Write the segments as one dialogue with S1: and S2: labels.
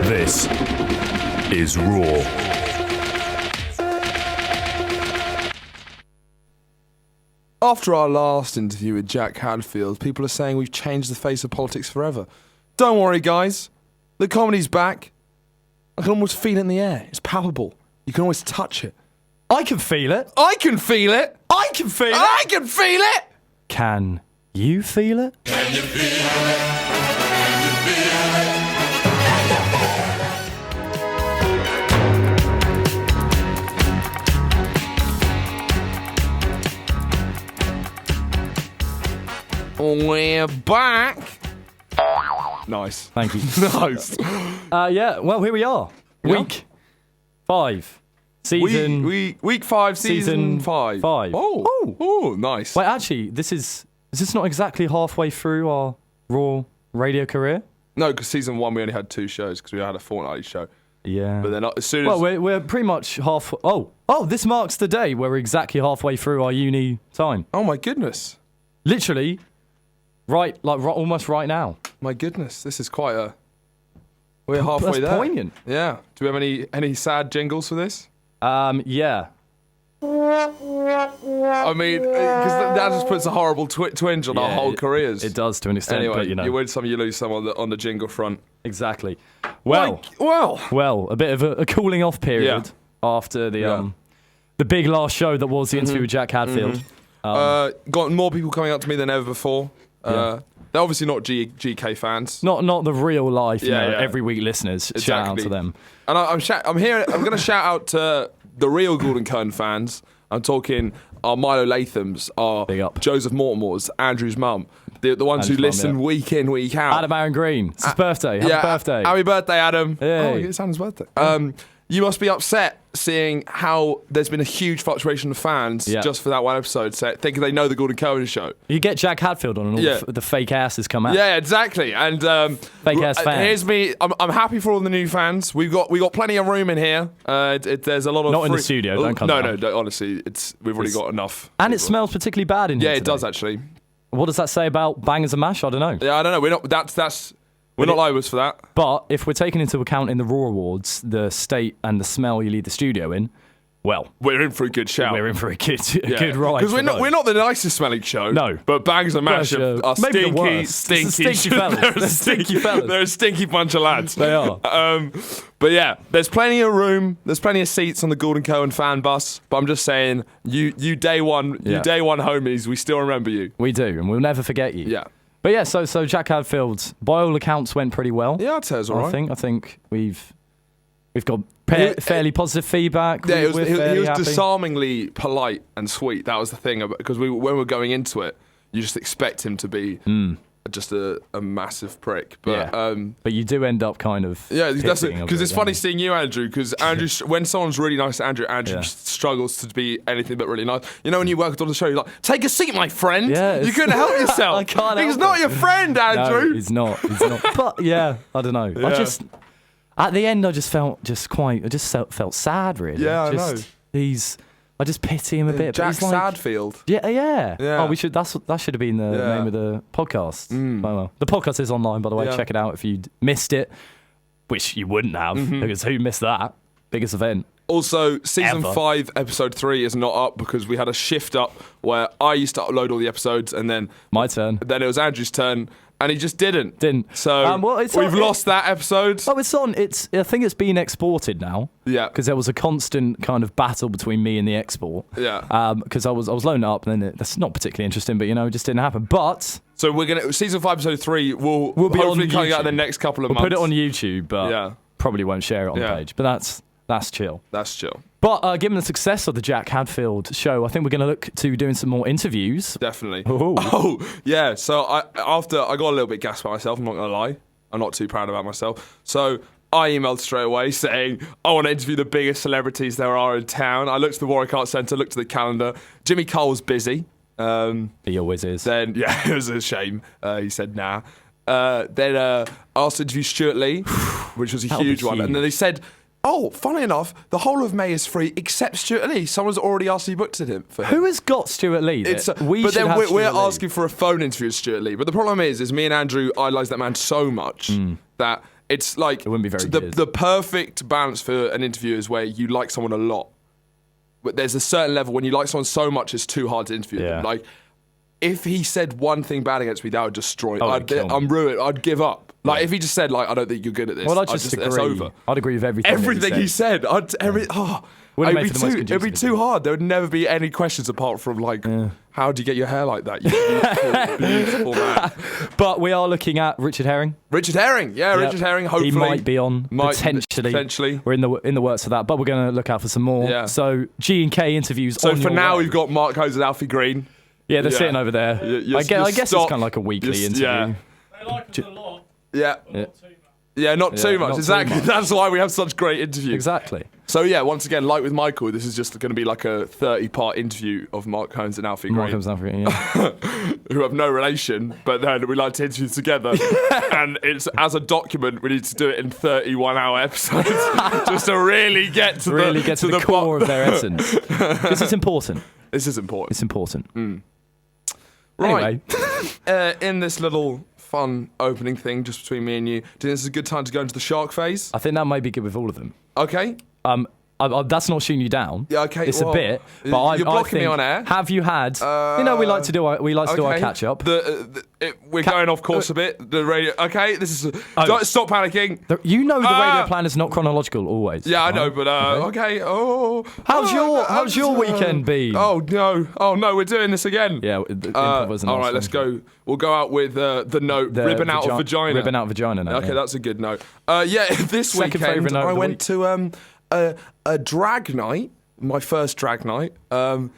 S1: This is Raw.
S2: After our last interview with Jack Hadfield, people are saying we've changed the face of politics forever. Don't worry, guys. The comedy's back. I can almost feel it in the air. It's palpable. You can always touch it.
S3: I can feel it.
S2: I can feel it.
S3: I can feel it.
S2: I can feel it.
S3: Can you feel it?
S4: Can you feel it? Can you feel it?
S2: We're back. Nice.
S3: Thank you.
S2: Nice.
S3: Yeah, well, here we are.
S2: Yeah.
S3: Week 5. Season...
S2: Week 5, season 5. Oh, nice.
S3: Wait, actually, is this not exactly halfway through our Raw radio career?
S2: No, because season 1 we only had 2 shows because we had a fortnightly show.
S3: Yeah.
S2: But then as soon as...
S3: Well, we're pretty much half... Oh, this marks the day where we're exactly halfway through our uni time.
S2: Oh, my goodness.
S3: Literally, almost right now.
S2: My goodness, this is quite a... We're halfway
S3: That's
S2: there.
S3: poignant.
S2: Yeah. Do we have any sad jingles for this?
S3: Yeah.
S2: I mean, because that just puts a horrible twinge on our whole careers.
S3: It does to an extent,
S2: Anyway,
S3: but you know.
S2: you win some, you lose some on the jingle front.
S3: Exactly. Well,
S2: Well,
S3: a bit of a cooling off period after the big last show that was the interview with Jack Hadfield.
S2: got more people coming up to me than ever before.
S3: Yeah.
S2: They're obviously not GK fans.
S3: Not the real life,
S2: Yeah.
S3: every week listeners. Shout out to them.
S2: And I'm going to shout out to the real Gordon Kern fans. I'm talking our Milo Lathams, our
S3: Big up.
S2: Joseph Mortimores, Andrew's mum, the ones
S3: Andrew's
S2: who
S3: mum,
S2: listen week in, week out.
S3: Adam Aaron Green. It's his birthday. Happy birthday.
S2: Happy birthday, Adam.
S3: Hey.
S2: Oh, it's Adam's birthday. You must be upset seeing how there's been a huge fluctuation of fans just for that one episode, thinking they know the Gordon Cohen show.
S3: You get Jack Hadfield on and all the fake asses come out.
S2: Yeah, exactly. And
S3: Fake ass fans.
S2: Here's me. I'm happy for all the new fans. We got plenty of room in here. There's a lot of
S3: Not in the studio, don't come down.
S2: No. Honestly, we've already got enough.
S3: And it
S2: people.
S3: smells particularly bad in here
S2: Yeah, it
S3: today.
S2: does actually.
S3: What does that say about Bangers and Mash? I don't know.
S2: Yeah, I don't know. We're not. We're not liars for that.
S3: But if we're taking into account in the Raw Awards the state and the smell you leave the studio in, well,
S2: We're in for a good shout.
S3: we're in for a good ride.
S2: Because
S3: for those.
S2: we're not the nicest smelling show.
S3: No.
S2: But Bangs and Mash are
S3: Maybe the
S2: stinky,
S3: worst.
S2: stinky,
S3: Stinky fellas. They're stinky fellas.
S2: They're a stinky bunch of lads.
S3: They are.
S2: But yeah, there's plenty of room. There's plenty of seats on the Gordon Cohen fan bus. But I'm just saying, you day one homies, we still remember you.
S3: We do, and we'll never forget you.
S2: Yeah.
S3: But yeah, so Jack Hadfield, by all accounts, went pretty well.
S2: Yeah, I'd say it's all right.
S3: I think we've got fairly positive feedback.
S2: Yeah,
S3: We're
S2: he
S3: fairly
S2: was
S3: happy.
S2: disarmingly polite and sweet. That was the thing, because when we were going into it, you just expect him to be just a massive prick. But
S3: but you do end up kind of
S2: that's it.
S3: pitting
S2: Because
S3: a
S2: it's
S3: bit,
S2: funny
S3: don't
S2: seeing you, Andrew. Because Andrew, when someone's really nice to Andrew struggles to be anything but really nice. You know, when you work on the show, you're like, "Take a seat, my friend."
S3: Yeah,
S2: you couldn't help yourself.
S3: I can't.
S2: He's
S3: help
S2: not
S3: it.
S2: your friend, Andrew.
S3: No, he's not. But yeah, I don't know.
S2: Yeah.
S3: I just at the end, I just felt felt sad, really.
S2: Yeah, I know.
S3: I just pity him a bit.
S2: Jack
S3: but he's like,
S2: Sadfield.
S3: Yeah.
S2: Yeah.
S3: Oh, we should. That should have been the name of the podcast. Oh, well. The podcast is online, by the way.
S2: Yeah.
S3: Check it out if you missed it, which you wouldn't have, because who missed that biggest event?
S2: Also, season
S3: Ever.
S2: 5, episode 3 is not up because we had a shift up where I used to upload all the episodes and then
S3: My turn.
S2: it was Andrew's turn and he just didn't. So
S3: Well, it's
S2: we've
S3: on-
S2: lost that episode.
S3: Oh, it's on. I think it's been exported now.
S2: Yeah.
S3: Because there was a constant kind of battle between me and the export.
S2: Yeah.
S3: Because I was loading it up, and then that's not particularly interesting, but it just didn't happen. But
S2: So we're gonna season 5, episode 3 will
S3: We'll be
S2: hopefully
S3: on
S2: coming out in
S3: YouTube.
S2: the next couple of
S3: we'll
S2: months.
S3: put it on YouTube, but probably won't share it on
S2: Yeah.
S3: the page. But that's chill.
S2: That's chill.
S3: But given the success of the Jack Hadfield show, I think we're going to look to doing some more interviews.
S2: Definitely.
S3: Ooh.
S2: Oh, yeah. So I got a little bit gassed by myself. I'm not gonna lie. I'm not too proud about myself. So I emailed straight away saying I want to interview the biggest celebrities there are in town. I looked to the Warwick Arts Centre, looked to the calendar. Jimmy Cole was busy.
S3: He always is.
S2: Then it was a shame. He said nah. Then I asked to interview Stuart Lee, which was a
S3: That'll be
S2: huge one.
S3: huge.
S2: And then they said, oh, funnily enough, the whole of May is free except Stuart Lee. Someone's already asked to be booked at him for him.
S3: Who has got Stuart Lee?
S2: But
S3: should
S2: then
S3: have
S2: we're
S3: Stuart Lee.
S2: asking for a phone interview with Stuart Lee. But the problem is me and Andrew idolise that man so much that It's like
S3: It wouldn't be very
S2: the
S3: good.
S2: the perfect balance for an interview is where you like someone a lot, but there's a certain level when you like someone so much it's too hard to interview them.
S3: Yeah.
S2: Like if he said one thing bad against me, that would destroy.
S3: Oh, it'd kill me.
S2: I'm ruined. I'd give up. Like if he just said like I don't think you're good at this.
S3: Well, I'd
S2: I'd
S3: just agree.
S2: It's over.
S3: I'd agree with everything.
S2: Everything
S3: that
S2: he said,
S3: Wouldn't
S2: it'd
S3: make
S2: be
S3: for the most
S2: too, it'd be
S3: conducive
S2: too hard. There would never be any questions apart from like, how do you get your hair like that? You beautiful man.
S3: But we are looking at Richard Herring.
S2: Richard Herring,
S3: Yep.
S2: Richard Herring. Hopefully,
S3: he might be on
S2: Potentially.
S3: We're in the works for that, but we're going to look out for some more.
S2: Yeah.
S3: So G&K interviews.
S2: So
S3: on
S2: for
S3: your
S2: now,
S3: way.
S2: we've got Mark Hose and Alfie Green.
S3: Yeah, they're
S2: Yeah.
S3: sitting over there.
S2: You
S3: I guess it's
S2: stop-
S3: kind of like a weekly
S2: you-
S3: interview.
S2: yeah.
S5: They like us a lot.
S2: Yeah,
S3: Yeah.
S2: yeah, not
S3: Yeah,
S2: too much.
S3: not too
S2: Exactly.
S3: much.
S2: That's why we have such great interviews.
S3: Exactly.
S2: So yeah, once again, like with Michael, this is just going to be like a 30-part interview of Mark Holmes and Alfie
S3: Mark
S2: Green,
S3: comes down for it. Yeah.
S2: who have no relation, but then we like to interview together. And it's as a document, we need to do it in 31-hour episodes just to really get to
S3: Really get to the core of their
S2: bo-
S3: essence. Because it's important.
S2: This is important.
S3: It's important.
S2: Right.
S3: Anyway,
S2: In this little fun opening thing just between me and you, do you think this is a good time to go into the shark phase?
S3: I think that might be good with all of them.
S2: Okay.
S3: That's not shooting you down.
S2: Yeah, okay,
S3: It's
S2: well,
S3: a bit, but I
S2: you're blocking
S3: I
S2: me
S3: think,
S2: on air.
S3: Have you had? we like to do our catch up.
S2: We're going off course a bit. The radio. Okay, this is.
S3: Oh.
S2: Don't stop panicking.
S3: You know the
S2: Ah!
S3: radio plan is not chronological always.
S2: Yeah, I
S3: right?
S2: know, but okay. Oh.
S3: How's your weekend been?
S2: Oh no, we're doing this again.
S3: Yeah, improv was a
S2: all
S3: nice
S2: right, let's
S3: one.
S2: go. We'll go out with the note
S3: The
S2: ribbon out of vagina.
S3: Ribbon out vagina. Note,
S2: Okay,
S3: yeah.
S2: that's a good note. This
S3: Second
S2: weekend
S3: favourite note of
S2: I
S3: the
S2: went
S3: week.
S2: to a drag night, my first drag night. So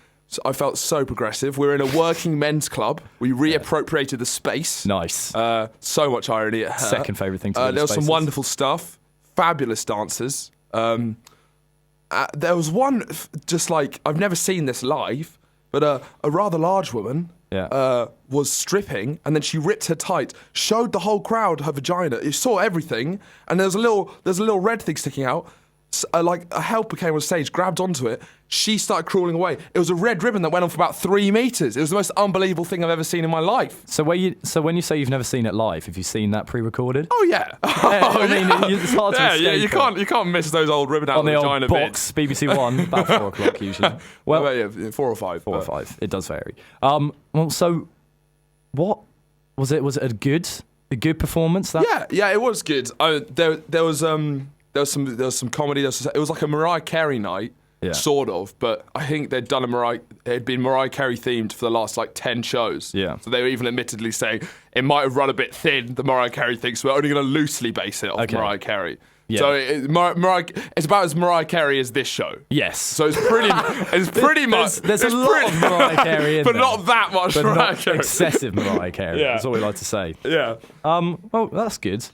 S2: I felt so progressive. We're in a working men's club. We reappropriated the space.
S3: Nice.
S2: So much irony at her.
S3: Second favourite thing to do with
S2: There was some
S3: spaces.
S2: wonderful stuff. Fabulous dancers. There was one, just like, I've never seen this live, but a rather large woman was stripping, and then she ripped her tight, showed the whole crowd her vagina. You saw everything, and there's a little red thing sticking out. Like a helper came on stage, grabbed onto it. She started crawling away. It was a red ribbon that went on for about 3 meters. It was the most unbelievable thing I've ever seen in my life.
S3: So when you say you've never seen it live, have you seen that pre-recorded?
S2: Oh yeah.
S3: I mean, it's hard to escape
S2: you can't miss those old ribbon out
S3: on the
S2: of
S3: old
S2: vagina
S3: box,
S2: bits.
S3: BBC One, about 4 o'clock usually. Well,
S2: Yeah, 4 or 5.
S3: 4 or 5. It does vary. Well, so what was it? Was it a good performance? That
S2: Yeah, it was good. There was some comedy. It was like a Mariah Carey night,
S3: Yeah.
S2: sort of. But I think it had been Mariah Carey themed for the last like 10 shows.
S3: Yeah.
S2: So they were even admittedly saying it might have run a bit thin, the Mariah Carey thing. So we're only going to loosely base it off
S3: Okay.
S2: Mariah Carey.
S3: Yeah.
S2: So it's about as Mariah Carey as this show.
S3: Yes.
S2: So it's pretty much.
S3: There's a
S2: it's
S3: lot
S2: pretty-
S3: of Mariah Carey in
S2: but
S3: there.
S2: not that much
S3: but
S2: Mariah
S3: not
S2: Carey.
S3: excessive Mariah Carey.
S2: Yeah.
S3: That's all we like to say.
S2: Yeah.
S3: Well, that's good.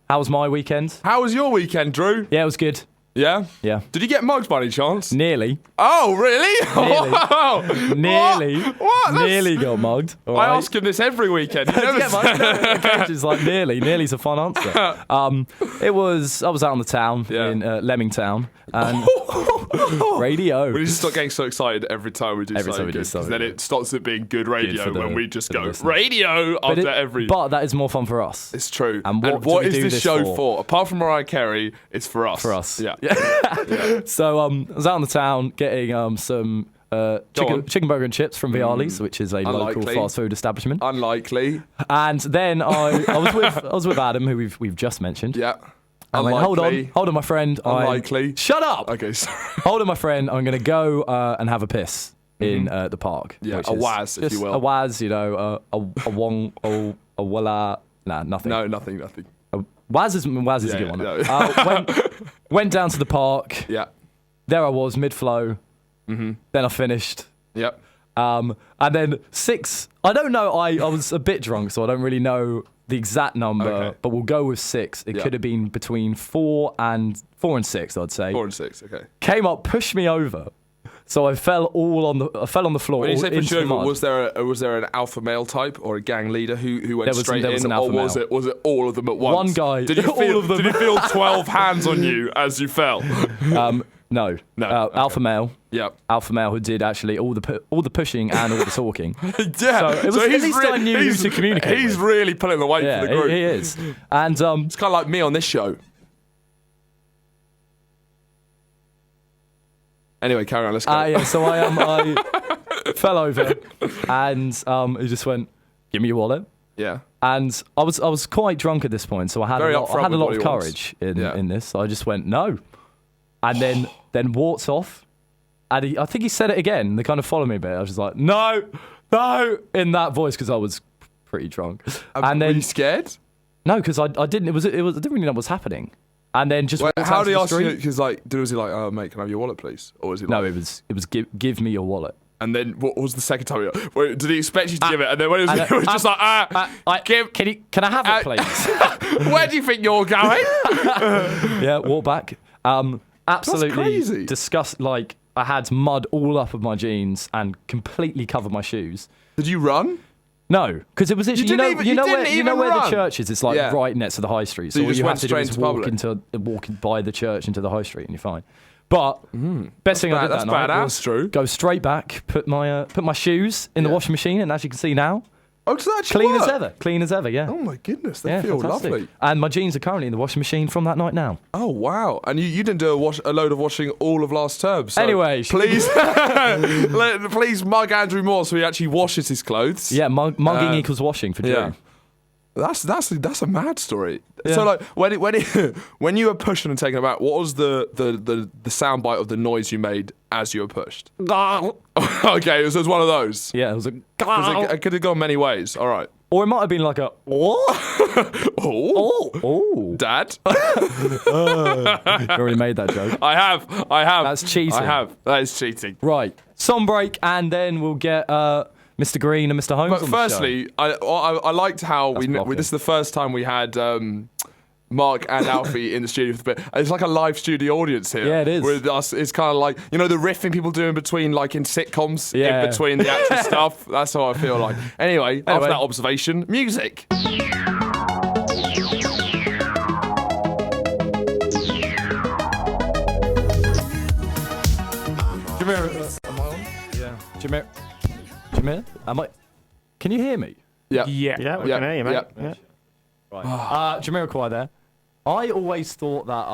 S3: How was my weekend?
S2: How was your weekend, Drew?
S3: Yeah, it was good.
S2: Yeah?
S3: Yeah.
S2: Did you get mugged by any chance?
S3: Nearly.
S2: Oh, really?
S3: Nearly.
S2: Wow.
S3: Nearly.
S2: What? That's-
S3: Nearly got mugged. all
S2: I
S3: right?
S2: ask him this every weekend. He never
S3: Yeah,
S2: says-
S3: man, occasions like nearly. Nearly's a fun answer. I was out on the town
S2: Yeah.
S3: in Lemingtown and radio.
S2: We need to stop getting so excited every time we do
S3: Every
S2: something
S3: time we do
S2: good, 'cause
S3: something
S2: then
S3: good.
S2: it stops it being good radio
S3: for the-
S2: when we just
S3: for the
S2: go,
S3: listeners.
S2: radio after every...
S3: But that is more fun for us.
S2: It's true.
S3: And what do
S2: what
S3: we
S2: is
S3: do
S2: this
S3: this
S2: show
S3: for?
S2: for? Apart from Mariah Carey, it's for us.
S3: For us.
S2: Yeah.
S3: So I was out on the town getting some
S2: on.
S3: chicken burger and chips from Viali's, which is a local
S2: Unlikely.
S3: fast food establishment.
S2: Unlikely.
S3: And then I was with Adam, who we've just mentioned.
S2: Yeah.
S3: I went,
S2: Unlikely.
S3: hold on, my friend.
S2: Unlikely.
S3: Shut up.
S2: Okay, sorry.
S3: Hold on, my friend. I'm going to go and have a piss in the park.
S2: Yeah,
S3: which
S2: a
S3: is
S2: waz, if
S3: just
S2: you will.
S3: A waz, a wong, a walla. Nah, nothing.
S2: No, nothing.
S3: Waz is a
S2: Yeah,
S3: good one.
S2: no.
S3: Went down to the park.
S2: Yeah.
S3: There I was, mid-flow.
S2: Mm-hmm.
S3: Then I finished.
S2: Yep.
S3: And then 6. I don't know. I was a bit drunk, so I don't really know the exact number.
S2: Okay.
S3: But we'll go with 6. It
S2: Yeah.
S3: could have been between 4 and 6. I'd say.
S2: 4 and 6, okay.
S3: Came up, pushed me over. So I fell on the floor.
S2: When you
S3: all
S2: say push
S3: into
S2: you
S3: the
S2: over,
S3: mud.
S2: was there an alpha male type or a gang leader who went straight
S3: there was
S2: in,
S3: an
S2: or
S3: alpha
S2: was it all of them at once?
S3: One guy-
S2: Did you
S3: all
S2: feel,
S3: of them.
S2: Did you feel 12 hands on you as you fell?
S3: No.
S2: No, okay.
S3: Alpha male.
S2: Yep.
S3: Alpha male who did actually all the pushing and all the talking.
S2: Yeah.
S3: So it was, at least I knew who to communicate
S2: He's
S3: with.
S2: really pulling the weight
S3: Yeah,
S2: for the group.
S3: he is. And
S2: It's kind of like me on this show. Anyway, carry on. Let's go.
S3: yeah, so I fell over and he just went, "Give me your wallet."
S2: Yeah.
S3: And I was quite drunk at this point, so I had
S2: Very
S3: a lot,
S2: upfront
S3: I had a
S2: with
S3: lot
S2: what
S3: of
S2: he wants.
S3: courage
S2: Yeah.
S3: in this. So I just went no, and then walked off. And I think he said it again. They kind of followed me a bit. I was just like, no, in that voice because I was pretty drunk. And
S2: Were
S3: then
S2: you scared?
S3: no, because I didn't. I didn't really know what was happening. And then just
S2: Wait,
S3: walked
S2: how
S3: out
S2: did he
S3: to the
S2: ask you?
S3: street.
S2: Because was he like, "Oh mate, can I have your wallet, please?" Or was he like?
S3: No, it was give me your wallet.
S2: And then what was the second time? Wait, did he expect you to give it? And then when it was,
S3: and,
S2: it was just like, give.
S3: Can I have it, please?
S2: Where do you think you're going?
S3: Yeah, walk back. Absolutely
S2: crazy.
S3: disgust. Like I had mud all up of my jeans and completely covered my shoes.
S2: Did you run?
S3: No, because it was literally, you
S2: didn't
S3: know
S2: even
S3: where the
S2: run?
S3: church is. It's like
S2: Yeah.
S3: right next to the high street.
S2: So you
S3: all
S2: just
S3: you
S2: went
S3: have to do
S2: straight
S3: is
S2: into
S3: walk by the church into the high street, and you're fine. But best thing I did
S2: That's
S3: that night
S2: badass,
S3: was
S2: Drew.
S3: go straight back, put my shoes in the washing machine, and as you can see now,
S2: Oh, does that actually
S3: clean as
S2: work?
S3: ever. Clean as ever. Yeah.
S2: Oh my goodness, they
S3: Yeah,
S2: feel
S3: fantastic.
S2: lovely.
S3: And my jeans are currently in the washing machine from that night now.
S2: Oh wow! And you didn't do a load of washing all of last term. So
S3: Anyway,
S2: please, please mug Andrew Moore so he actually washes his clothes.
S3: Yeah, mugging equals washing for Drew.
S2: Yeah. That's a mad story.
S3: Yeah.
S2: So like when you were pushing and taking it back, what was the sound bite of the noise you made as you were pushed? Okay, it was one of those.
S3: Yeah, it was a.
S2: 'Cause it could have gone many ways. All right.
S3: Or it might have been like a.
S2: Oh, Dad.
S3: You already made that joke.
S2: I have.
S3: That's cheating.
S2: I have. That is cheating.
S3: Right. Song break, and then we'll get Mr. Green and Mr. Holmes
S2: But
S3: on
S2: firstly, I liked how
S3: blocking.
S2: this is the first time we had Mark and Alfie in the studio for the bit. It's like a live studio audience here.
S3: Yeah, it is.
S2: With us, it's kind of like the riffing people do in between, like in sitcoms,
S3: Yeah.
S2: in between the actual stuff. That's how I feel like. Anyway, after that observation, music.
S3: Jameer, am I on? Yeah. Jameer, am I? Can you hear me?
S2: Yeah.
S5: Yeah, we can hear you, mate.
S2: Yeah.
S5: Yeah.
S3: Jamiroquai there. I always thought that.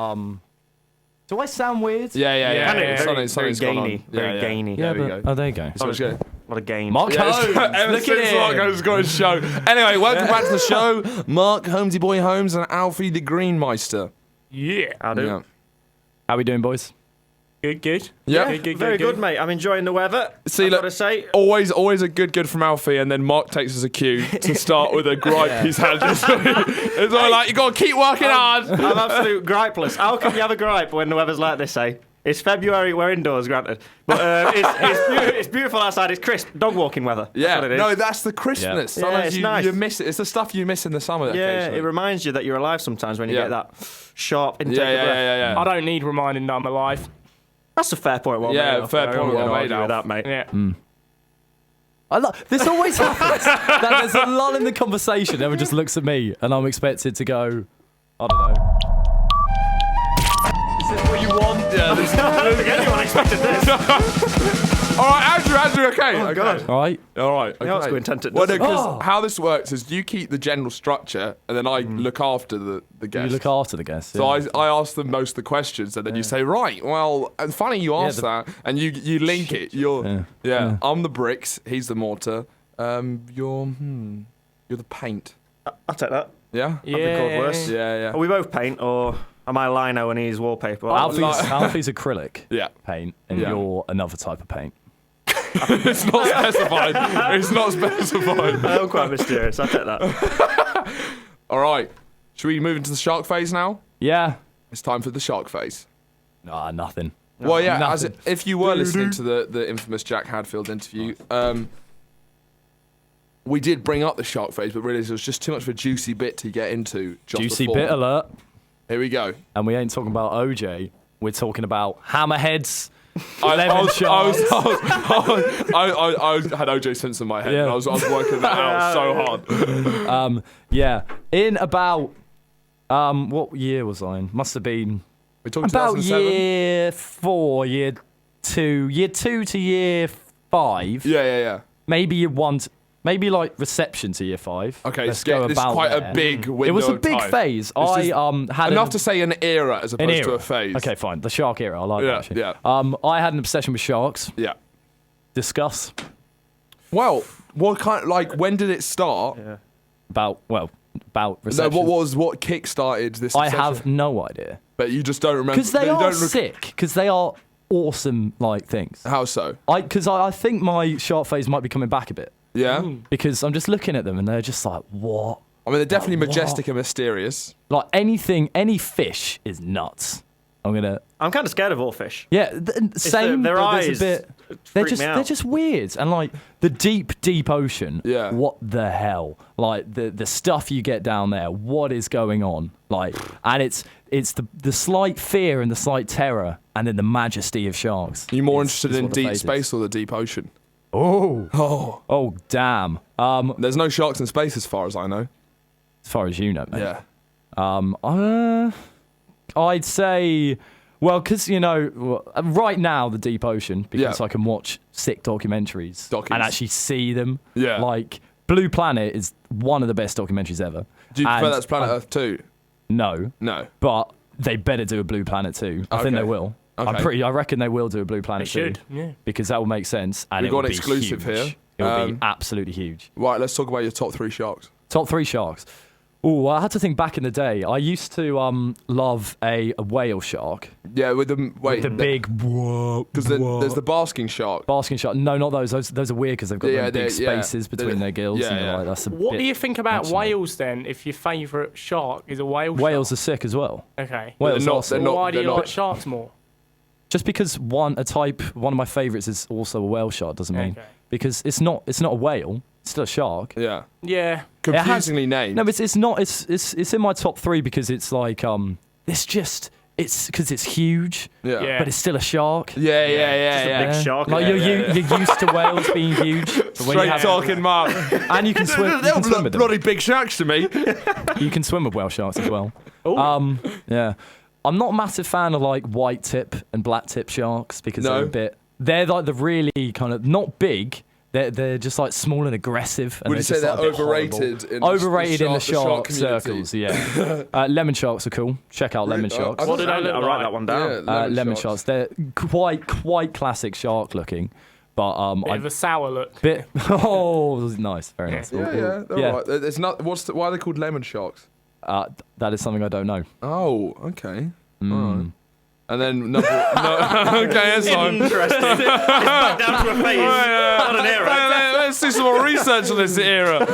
S3: Do I sound weird?
S2: Yeah.
S5: Something's
S2: Something's gone on.
S5: gainy. Very gainy.
S2: There we go.
S3: Oh, there you go.
S2: So it's good.
S5: A lot of gain.
S3: Mark Holmes.
S2: Ever
S3: Look
S2: since
S3: at
S2: Mark
S3: him.
S2: Holmes got his show. Anyway, welcome back to the show. Mark Holmesy Boy Holmes and Alfie the Greenmeister.
S5: Yeah. I do.
S2: Yeah.
S3: How we doing, boys?
S5: Good.
S2: Yeah.
S5: Very good, mate. I'm enjoying the weather.
S2: See,
S5: I've
S2: look,
S5: got to say.
S2: always a good from Alfie, and then Mark takes as a cue to start with a gripe he's had this week. It's all like, you got to keep working hard.
S5: I'm absolute gripeless. How can you have a gripe when the weather's like this, eh? It's February, we're indoors, granted. But it's beautiful outside, it's crisp, dog walking weather. That's
S2: Yeah,
S5: what it is.
S2: no, that's the crispness.
S5: Yeah.
S2: Sometimes
S5: Yeah, it's
S2: you,
S5: nice.
S2: you miss it. It's the stuff you miss in the summer.
S5: Yeah,
S2: occasionally.
S5: it reminds you that you're alive sometimes when you
S2: Yeah.
S5: get that sharp intake
S2: Yeah,
S5: of breath.
S2: yeah.
S6: I don't need reminding that I'm alive.
S5: That's a fair point. Well
S2: Yeah,
S5: made,
S2: fair
S5: Alf.
S2: point,
S5: I won't
S2: well made,
S5: argue with
S2: Alf.
S5: that, mate.
S6: Yeah.
S3: This always happens. That there's a lull in the conversation. Everyone just looks at me, and I'm expected to go. I don't know. Is this what you want?
S2: Yeah, this-
S5: I don't think anyone expected this.
S2: all right, Andrew, okay.
S5: Oh,
S2: okay.
S5: God.
S3: All right.
S2: All right. Okay.
S5: Yeah, let's go intent it.
S2: Well, no, 'cause
S3: Oh.
S2: how this works is you keep the general structure, and then I look after the
S3: You
S2: guests.
S3: look after the guests.
S2: So
S3: yeah.
S2: I ask them most of the questions, and then you say, right, well, and funny you ask that, and you link it. You're
S3: Yeah.
S2: I'm the bricks, he's the mortar, you're the paint.
S5: I'll take that.
S2: Yeah.
S5: I've been called worse.
S2: Yeah.
S5: Are we both paint, or am I lino and he's wallpaper?
S3: Alfie's acrylic
S2: Yeah.
S3: paint, and
S2: Yeah.
S3: you're another type of paint.
S2: It's not specified. It's not specified.
S5: I'm quite mysterious. I'll take that.
S2: All right. Should we move into the shark phase now?
S3: Yeah.
S2: It's time for the shark phase.
S3: Nah, nothing.
S2: Well, yeah.
S3: nothing.
S2: If you were listening to the infamous Jack Hadfield interview, we did bring up the shark phase, but really it was just too much of a juicy bit to get into. Just
S3: Juicy
S2: before.
S3: bit alert.
S2: Here we go.
S3: And we ain't talking about OJ. We're talking about hammerheads.
S2: I
S3: 11 shots.
S2: I had OJ Simpson in my head.
S3: Yeah.
S2: And I was working that out so hard.
S3: Yeah. In about what year was I in? Must have been
S2: We're talking
S3: About
S2: 2007?
S3: year 4, year 2 to year 5.
S2: Yeah.
S3: Maybe year 1, maybe like reception to year 5.
S2: Okay,
S3: Let's
S2: this
S3: go
S2: is
S3: about
S2: quite
S3: there.
S2: a big window
S3: It was a
S2: of
S3: big
S2: time.
S3: phase.
S2: It's
S3: I
S2: just
S3: had
S2: enough to say an era as opposed
S3: an era.
S2: to a phase.
S3: Okay, fine. The shark era. I like
S2: Yeah,
S3: that. Actually.
S2: yeah.
S3: I had an obsession with sharks.
S2: Yeah.
S3: Discuss
S2: Well, what kind? Like, when did it start?
S3: about
S2: No,
S3: reception.
S2: what kick-started this?
S3: I
S2: obsession?
S3: have no idea
S2: But you just don't remember
S3: because they
S2: you
S3: are
S2: don't
S3: sick. Because they are awesome like things.
S2: How so?
S3: Because I think my shark phase might be coming back a bit
S2: Yeah.
S3: because I'm just looking at them and they're just like, what?
S2: I mean, they're definitely
S3: What?
S2: majestic and mysterious.
S3: Like anything, any fish is nuts. I'm gonna.
S5: I'm kind of scared of all fish.
S3: Yeah, same.
S5: their
S3: but there's
S5: eyes
S3: a bit. They're
S5: freak me out.
S3: just weird and like the deep ocean.
S2: Yeah.
S3: What the hell? Like the stuff you get down there. What is going on? Like, and it's the slight fear and the slight terror, and then the majesty of sharks.
S2: Are you more
S3: It's-
S2: interested
S3: it's
S2: in
S3: what the
S2: deep
S3: phase is.
S2: space or the deep ocean?
S3: Oh damn.
S2: There's no sharks in space, as far as I know.
S3: As far as you know, mate.
S2: Yeah.
S3: I'd say, well, because right now the deep ocean, because
S2: Yeah.
S3: I can watch sick documentaries
S2: Docus.
S3: and actually see them.
S2: Yeah.
S3: Like Blue Planet is one of the best documentaries ever.
S2: Do you prefer
S3: And
S2: that to Planet Earth too?
S3: No,
S2: No.
S3: but they better do a Blue Planet too. I think
S2: Okay.
S3: they will.
S2: Okay.
S3: I reckon they will do a Blue Planet
S6: They should,
S3: too.
S6: yeah.
S3: Because that will make sense and
S2: We've
S3: it
S2: got
S3: will
S2: an
S3: be
S2: exclusive
S3: huge.
S2: here.
S3: It will be
S2: Um,
S3: absolutely huge.
S2: Right, let's talk about your top 3 sharks.
S3: Top 3 sharks. Oh, I had to think back in the day. I used to love a whale shark.
S2: Yeah, with the wait,
S3: The big
S2: because there's the basking shark.
S3: basking shark. No, not those. Those are weird because they've got
S2: Yeah,
S3: them big
S2: they're- yeah.
S3: spaces between
S2: They're-
S3: their gills.
S2: yeah,
S3: and you're
S2: yeah.
S3: like, that's a
S6: What
S3: bit
S6: do you think about
S3: actually-
S6: whales then? If your favourite shark is a whale
S3: Whales are
S6: shark?
S3: sick as well.
S6: Okay.
S3: Whales
S2: not-
S3: are sick.
S2: they're not-
S6: Why do you
S2: they're
S6: like
S2: not-
S6: sharks more?
S3: Just because one of my favourites is also a whale shark doesn't mean
S6: Okay.
S3: because it's not a whale. It's still a shark.
S2: Yeah,
S6: Yeah.
S2: confusingly named.
S3: No, it's not. It's in my top 3 because it's like it's because it's huge,
S2: yeah,
S6: Yeah.
S3: but it's still a shark.
S2: yeah, yeah,
S5: Just a
S2: yeah.
S5: big shark.
S3: Like
S5: Yeah,
S3: you're used to whales being huge, but when you
S2: Straight
S3: have,
S2: talking, Mark.
S3: and you can swim. You
S2: They're
S3: can swim with them.
S2: bloody big sharks to me.
S3: You can swim with whale sharks as well.
S6: Ooh.
S3: Yeah. I'm not a massive fan of like white tip and black tip sharks because
S2: No.
S3: they're like the really kind of not big. They're just like small and aggressive. And
S2: Would you say
S3: just,
S2: they're
S3: like, a bit
S2: overrated?
S3: horrible. Overrated in the shark
S2: community?
S3: circles, yeah. Lemon sharks are cool. Check out lemon
S2: Really?
S3: sharks.
S2: I
S6: What did I look
S5: I'll
S6: like?
S5: write that one down.
S2: Yeah,
S3: Lemon sharks. They're quite classic shark looking, but
S6: Bit of a sour look.
S3: bit. Oh, nice, very nice.
S2: Yeah, yeah, they're
S3: Yeah.
S2: right. There's not. Why are they called lemon sharks?
S3: That is something I don't know.
S2: Oh, okay.
S3: Mm.
S2: All right. And then number. Okay, that's fine.
S5: Interesting. It's back down to a phase, not an era.
S2: Let's do some more research on this era.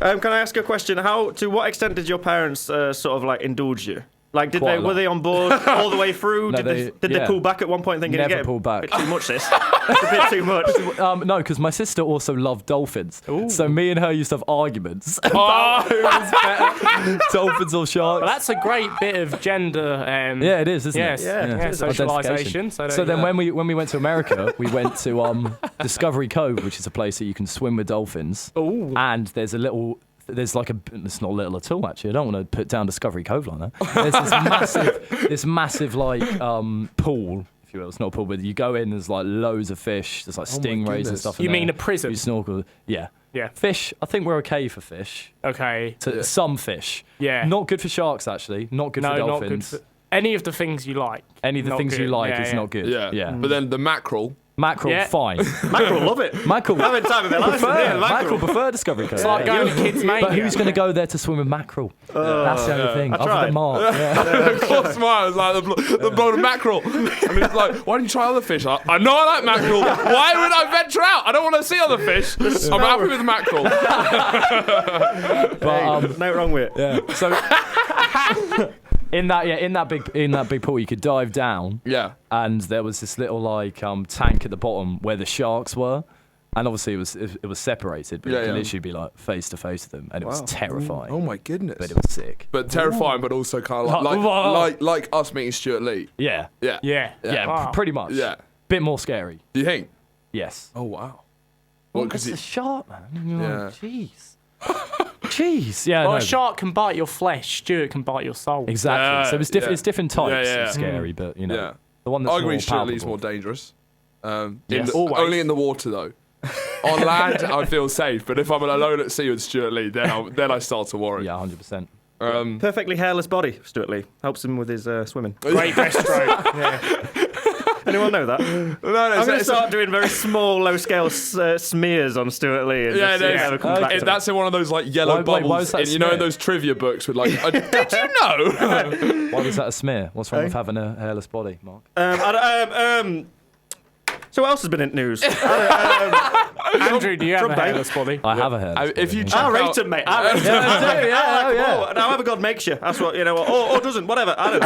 S5: Can I ask a question? To what extent did your parents sort of like indulge you? Like,
S3: Quite a
S5: were
S3: lot.
S5: they on board all the way through?
S3: No,
S5: did they
S3: yeah.
S5: pull back at one point thinking
S3: Never
S5: you get
S3: pull back.
S5: a bit too much this? It's a bit too much.
S3: No, because my sister also loved dolphins. So me and her used to have arguments
S2: Oh.
S3: about who was better, dolphins or sharks.
S6: Well, that's a great bit of gender.
S3: Yeah, it is, isn't
S6: Yes.
S3: it?
S5: Yeah,
S6: Yeah.
S5: it is.
S6: Socialisation.
S3: So then when we went to America, we went to Discovery Cove, which is a place that you can swim with dolphins.
S6: Ooh.
S3: And there's like it's not little at all actually. I don't want to put down Discovery Cove like that. There's this massive like pool, if you will. It's not a pool, but you go in. There's like loads of fish. There's like
S2: Oh my
S3: stingrays and
S2: goodness.
S3: stuff. in
S6: You mean
S3: there.
S6: a prison?
S3: You snorkel. Yeah.
S6: Yeah.
S3: Fish. I think we're okay for fish.
S6: Okay.
S3: Some fish.
S6: Yeah.
S3: Not good for sharks actually. Not good
S6: No,
S3: for
S6: not
S3: dolphins.
S6: good for any of the things you like.
S3: Any of the
S6: Not
S3: things you
S6: good.
S3: like
S6: Yeah,
S3: is
S6: yeah.
S3: not good.
S2: Yeah.
S3: Yeah.
S2: But then the mackerel.
S3: Mackerel,
S6: Yeah.
S3: fine.
S5: Mackerel love it.
S3: Mackerel.
S5: Having time of their lives.
S3: Prefer,
S5: Yeah,
S3: mackerel prefer Discovery Cove.
S6: It's like going to kids' mania.
S3: But who's going to go there to swim with mackerel? That's the only thing.
S5: I
S3: Other
S5: tried.
S3: than Mark. Yeah.
S2: Of course, mine was like the blown mackerel. And he's like, why don't you try other fish? I know I like mackerel. Why would I venture out? I don't want to see other fish. I'm happy with mackerel.
S3: But,
S5: No wrong with it.
S3: yeah. So in that big pool, you could dive down,
S2: Yeah.
S3: and there was this little like tank at the bottom where the sharks were. And obviously it was separated, but
S2: Yeah,
S3: you could
S2: yeah.
S3: literally be like face to face with them, and it was
S2: Wow.
S3: terrifying.
S2: Oh my goodness.
S3: But it was sick.
S2: But terrifying, but also kind of like us meeting Stuart Lee.
S3: Yeah.
S2: Yeah.
S6: Yeah.
S3: Yeah,
S6: Wow.
S3: pretty much.
S2: Yeah.
S3: Bit more scary.
S2: Do you think?
S3: Yes.
S2: Oh wow.
S3: Well,
S2: Well, 'cause
S3: it's a shark, man. And you're
S2: Yeah.
S3: like, jeez. Jeez. Yeah.
S6: Well,
S3: no,
S6: a shark can bite your flesh. Stuart can bite your soul.
S3: Exactly. So it's different.
S2: Yeah.
S3: It's different types.
S2: Yeah, yeah.
S3: Of scary, but you know,
S2: Yeah.
S3: the one that's
S2: I agree
S3: more
S2: Stuart Lee's
S3: palpable.
S2: more dangerous.
S3: Yes.
S6: Always.
S2: Only in the water, though. On land, I feel safe, but if I'm alone at sea with Stuart Lee, then I start to worry.
S3: Yeah, 100%.
S5: Perfectly hairless body, Stuart Lee. Helps him with his swimming.
S6: Great breaststroke.
S5: Anyone know that?
S2: No,
S5: I'm going to start doing very small, low-scale smears on Stuart Lee. And
S2: Yeah,
S5: just see whoever comes back to
S2: that's in one of those like yellow
S3: Why
S2: bubbles.
S3: was that
S2: in, you know, in
S3: smear?
S2: those trivia books with like, did you know?
S3: Why was that a smear? What's wrong with having a hairless body, Mark?
S5: So what else has been in news?
S6: Andrew, do you have
S5: Trump,
S6: a
S5: mate.
S6: hairless body?
S3: I have a hairless
S2: If
S3: body.
S2: you
S3: yeah.
S2: check
S5: I rate
S2: out,
S5: him, mate. I rate him.
S3: yeah.
S5: However God makes you. That's what, you know, or doesn't, whatever. I don't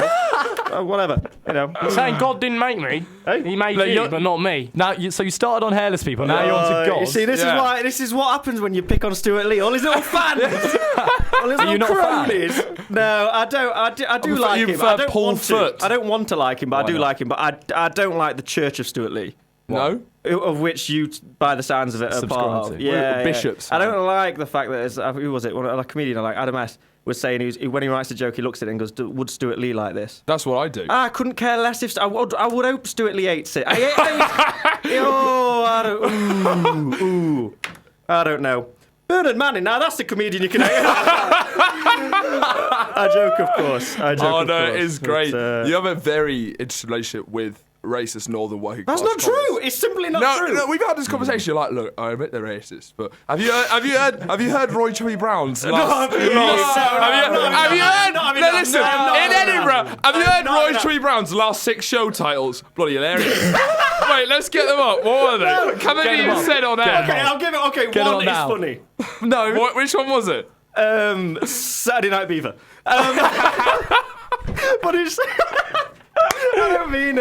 S5: know. Whatever, you know.
S6: You're saying God didn't make me.
S5: Hey?
S6: He made
S3: Look,
S6: you,
S3: you're-
S6: but not me.
S3: Now, so you started on hairless people. Now you're on to God.
S5: You see, this
S2: Yeah.
S5: is what happens when you pick on Stuart Lee. All his little fans, all his
S3: Are you
S5: little
S3: not a fan?
S5: cronies. No, I don't. I do
S2: I thought
S5: like
S2: you
S5: him.
S2: preferred
S5: I don't
S2: Paul
S5: want
S2: Foot.
S5: to. I don't want to like him, but I
S3: Why
S5: do
S3: not?
S5: like him. But I don't like the Church of Stuart Lee.
S2: no?
S5: Of which you, by the sounds of it, are
S3: Subscribe
S5: part of.
S3: to.
S5: Yeah,
S2: Bishops.
S5: I don't like the fact that it's, who was it? A comedian, like Adam S. was saying when he writes a joke, he looks at it and goes, "Would Stuart Lee like this?"
S2: That's what I do.
S5: I couldn't care less if I would hope Stuart Lee hates it. I don't know. Bernard Manning, now that's the comedian you can hate. I joke, of course.
S2: Oh no, it
S5: course.
S2: is great.
S5: But,
S2: You have a very interesting relationship with racist northern working class.
S5: that's not true.
S2: comics.
S5: It's simply not
S2: No,
S5: true.
S2: no, we've had this conversation. You're like, look, I admit they're racist, but have you heard Roy Chubby Brown's last? Have you heard? No, listen. In Edinburgh, have you heard Roy Chubby Brown's last 6 show titles? Bloody hilarious. Wait, let's get them up. What were they? Can they be said on air?
S5: Okay, I'll give it. Okay,
S3: Get
S5: one
S3: on
S5: is
S3: now.
S5: funny.
S3: No.
S2: Which one was it?
S5: Saturday Night Beaver. But it's. I don't mean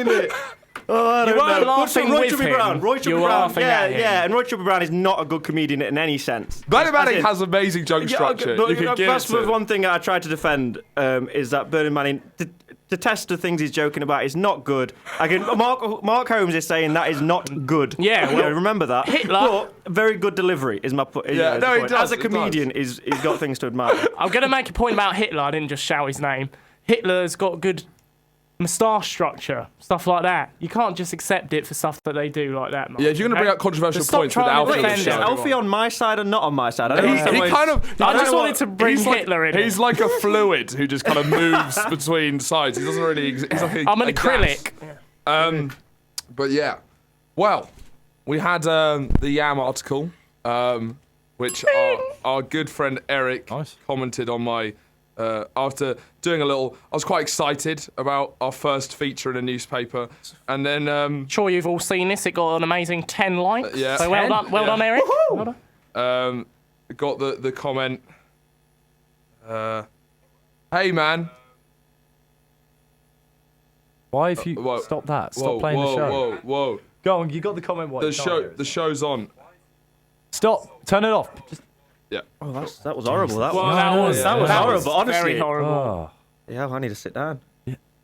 S5: it. Oh, I don't
S6: weren't
S5: know. But
S6: laughing
S5: Roy
S6: with
S5: Chubby
S6: him.
S5: Brown. Roy Chubby
S6: You were
S5: Brown.
S6: laughing
S5: Yeah,
S6: at him.
S5: yeah. And Roy Chubby Brown is not a good comedian in any sense.
S2: Bernard Manning
S5: As in-
S2: has amazing joke structure.
S5: but
S2: You can give it
S5: that's
S2: to him.
S5: one thing I try to defend is that Bernard Manning, the test of things he's joking about is not good. Mark Holmes is saying that is not good.
S6: Yeah, well,
S5: remember that.
S6: Hitler-
S5: But very good delivery is my point.
S2: Yeah, no, he
S5: point.
S2: does,
S5: As a
S2: he does.
S5: comedian, he's got things to admire.
S6: I'm going to make a point about Hitler. I didn't just shout his name. Hitler's got good moustache structure, stuff like that. You can't just accept it for stuff that they do like that, Mark.
S2: Yeah, if you're going to bring up controversial
S6: Just stop
S2: points with
S6: trying to
S2: Alfie,
S6: defend
S5: Is
S6: it.
S5: Alfie on my side or not on my side? I don't
S2: He
S5: understand why
S2: kind
S5: he's-
S2: of.
S6: I
S2: don't
S6: just
S2: know
S6: wanted
S2: what-
S6: to bring
S2: he's like-
S6: Hitler in.
S2: He's like a fluid who just kind of moves between sides. He doesn't really. He's like
S6: I'm an
S2: a gas.
S6: acrylic.
S2: But yeah, well, we had the Yam article, which our good friend Eric
S3: Nice.
S2: commented on my. After doing a little, I was quite excited about our first feature in a newspaper, and then
S6: Sure, you've all seen this. It got an amazing 10 likes.
S2: yeah.
S6: So well
S3: 10?
S6: done, well done, Eric. Well done.
S2: Got the comment. Hey man,
S3: Why have you
S2: whoa.
S3: stop that? Stop
S2: whoa,
S3: playing
S2: whoa,
S3: the show.
S2: whoa, whoa!
S3: Go on, you got the comment. What?
S2: The show's on.
S3: Stop. Turn it off. Just,
S2: Yeah.
S5: Oh, that was horrible. That
S6: Well,
S5: was.
S6: that was,
S5: that was
S6: that
S5: horrible, honestly.
S6: Very horrible.
S3: oh.
S5: Yeah, I need to sit down.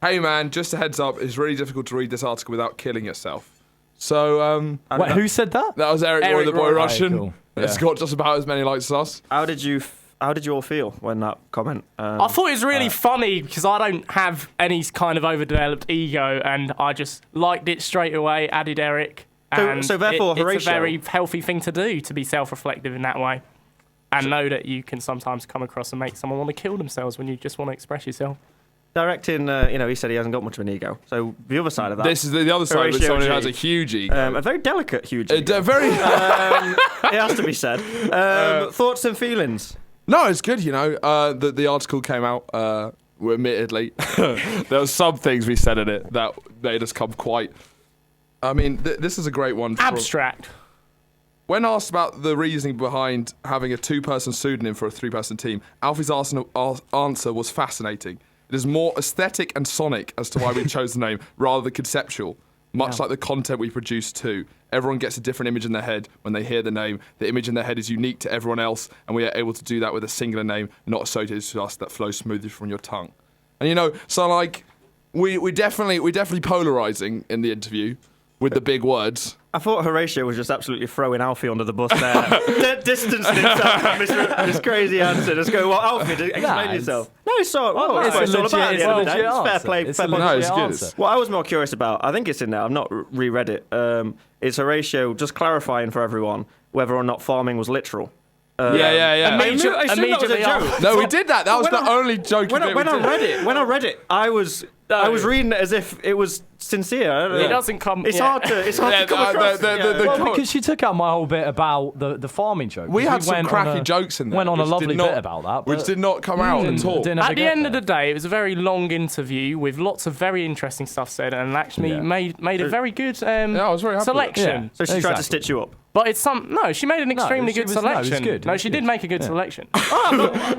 S2: Hey man, just a heads up, it's really difficult to read this article without killing yourself. So,
S3: Wait, who said that?
S2: that was Eric Roy,
S6: Eric
S2: the boy
S6: Roy.
S2: Russian.
S3: Cool.
S2: It's
S3: Yeah.
S2: got just about as many likes as us.
S5: How did you all feel when that comment?
S6: I thought it was really funny because I don't have any kind of overdeveloped ego, and I just liked it straight away. Added Eric, and
S5: so therefore,
S6: it's a
S5: Horatio-
S6: very healthy thing to do to be self-reflective in that way, and know that you can sometimes come across and make someone want to kill themselves when you just want to express yourself.
S5: Directing, he said he hasn't got much of an ego. So the other side of that,
S2: This is the other side of it,
S5: Horatio
S2: someone who
S5: G.
S2: has a huge ego.
S5: a very delicate, huge.
S2: A
S5: Ego.
S2: very.
S5: It has to be said. Thoughts and feelings.
S2: No, it's good, you know. The article came out, admittedly. There were some things we said in it that made us come quite. I mean, this is a great one.
S6: Abstract.
S2: When asked about the reasoning behind having a 2-person pseudonym for a 3-person team, Alfie's answer was fascinating. It is more aesthetic and sonic as to why we chose the name, rather than conceptual. Much like the content we produce too. Everyone gets a different image in their head when they hear the name. The image in their head is unique to everyone else, and we are able to do that with a singular name, not associated to us, that flows smoothly from your tongue. And you know, so like, we definitely polarizing in the interview. with the big words.
S5: I thought Horatio was just absolutely throwing Alfie under the bus there. Distancing himself from this crazy answer. Just go, well, Alfie, explain yourself. No, it's all about at the end of the day. It's fair play.
S3: It's
S5: Fair
S3: a
S5: play.
S2: No, it's
S3: legit
S2: good.
S3: answer.
S5: What I was more curious about, I think it's in there, I've not reread it, is Horatio just clarifying for everyone whether or not farming was literal.
S2: Yeah.
S6: Immediately
S5: I assumed that was a
S6: after.
S5: joke.
S2: No, we did that. That was the only joke.
S5: When I read it, I was reading it as if it was sincere. I don't know.
S6: It doesn't come.
S5: It's
S6: yeah.
S5: hard to come across.
S3: Well, because she took out my whole bit about the farming joke.
S2: We had some
S3: went
S2: cracky
S3: on a-
S2: jokes in there.
S3: Went on a
S2: which
S3: lovely
S2: did not-
S3: bit about that,
S2: which
S3: but
S2: did not come out at all.
S3: didn't ever
S6: At the
S3: get
S6: end of
S3: there.
S6: the day, it was a very long interview with lots of very interesting stuff said, and actually
S3: Yeah.
S6: made a very good
S2: I was very happy with it.
S6: selection.
S3: Yeah.
S5: So she tried to
S3: Exactly.
S5: stitch you up.
S6: But it's no, she made an extremely good
S3: it was
S6: selection.
S3: good.
S6: No, she did make a good selection.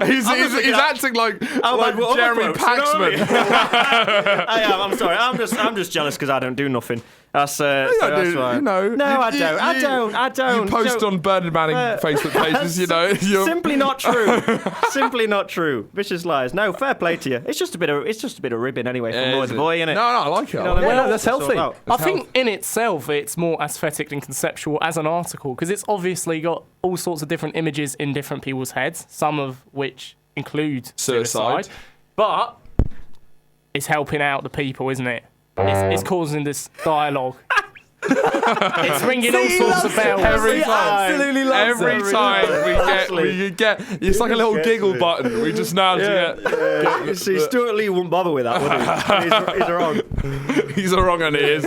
S2: He's acting like
S5: what
S2: Jeremy
S5: other blokes, you know what I mean?
S2: Paxman.
S5: I am. I'm sorry. I'm just jealous because I don't do nothing. That's so that's
S2: do,
S5: why.
S2: you know.
S5: No, I don't.
S2: You post
S5: So-
S2: on Bernard Manning Facebook pages, you know.
S5: Simply not true. Simply not true. Vicious lies. No, fair play to you. It's just a bit of ribbing anyway from boy to boy, innit?
S2: No, I like it.
S5: You know what I mean?
S3: Yeah, that's
S5: what it's all
S3: healthy.
S5: about.
S6: I think in itself, it's more aesthetic and conceptual as an article because it's obviously got all sorts of different images in different people's heads, some of which include
S2: Suicide.
S6: But it's helping out the people, isn't it? It's causing this dialogue. It's ringing all sorts of bells.
S2: Every time.
S3: Absolutely loves
S2: Every
S3: it.
S2: time we get, it's like a little giggle button. We just know how to get.
S5: See, Stuart Lee wouldn't bother with that, would he? He's wrong.
S2: He's a wrong one, he is.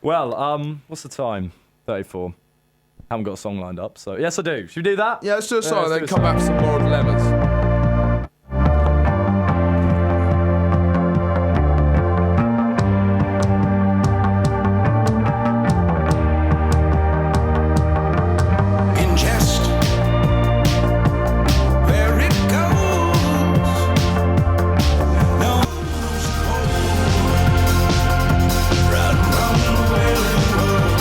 S3: Well, what's the time? 34. Haven't got a song lined up, so yes, I do. Should we do that?
S2: Yeah, let's do a song
S3: let's
S2: and
S3: do
S2: then
S3: a
S2: come back for some more dilemmas.
S4: In jest, where it goes, no one's right from the wailing road.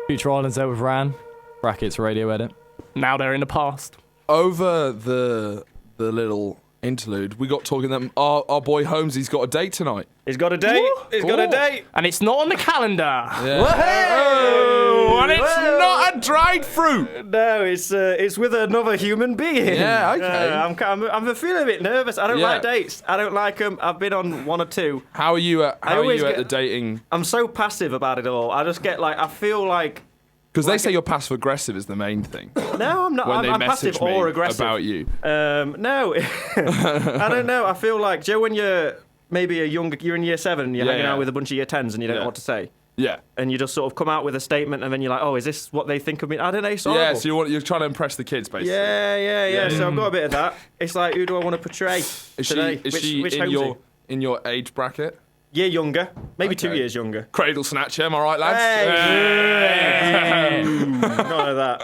S3: Future Islands there with Ran. Brackets radio edit.
S6: Now they're in the past.
S2: Over the little interlude, we got talking them. Our boy Holmesy's got a date tonight.
S5: He's got a date. He's got a date.
S6: And it's not on the calendar.
S2: Oh, and it's not a dried fruit.
S5: No, it's with another human being.
S2: Yeah, okay.
S5: I'm feeling a bit nervous. I don't
S2: Yeah.
S5: like dates. I don't like them. I've been on one or two.
S2: How are you at
S5: always
S2: the
S5: get-
S2: dating?
S5: I'm so passive about it all. I just get like, I feel like,
S2: Because they say you're passive aggressive is the main thing.
S5: no, I'm not.
S2: When they
S5: I'm
S2: message
S5: passive
S2: me
S5: or aggressive.
S2: about you.
S5: No, I don't know. I feel like, Joe, when you're maybe you're in year 7 and you're hanging
S2: yeah.
S5: out with a bunch of year 10s and you don't know
S2: Yeah.
S5: what to say.
S2: Yeah.
S5: And you just sort of come out with a statement and then you're like, oh, is this what they think of me? I don't know. It's
S2: Yeah,
S5: horrible.
S2: so you're trying to impress the kids, basically.
S5: Yeah. So I've got a bit of that. It's like, who do I want to portray
S2: Is
S5: today?
S2: she
S5: which
S2: in
S5: Holmesy?
S2: your age bracket?
S5: Year younger, maybe 2
S2: Okay.
S5: years younger.
S2: Cradle snatcher, am I right, lads?
S5: Hey. None of that.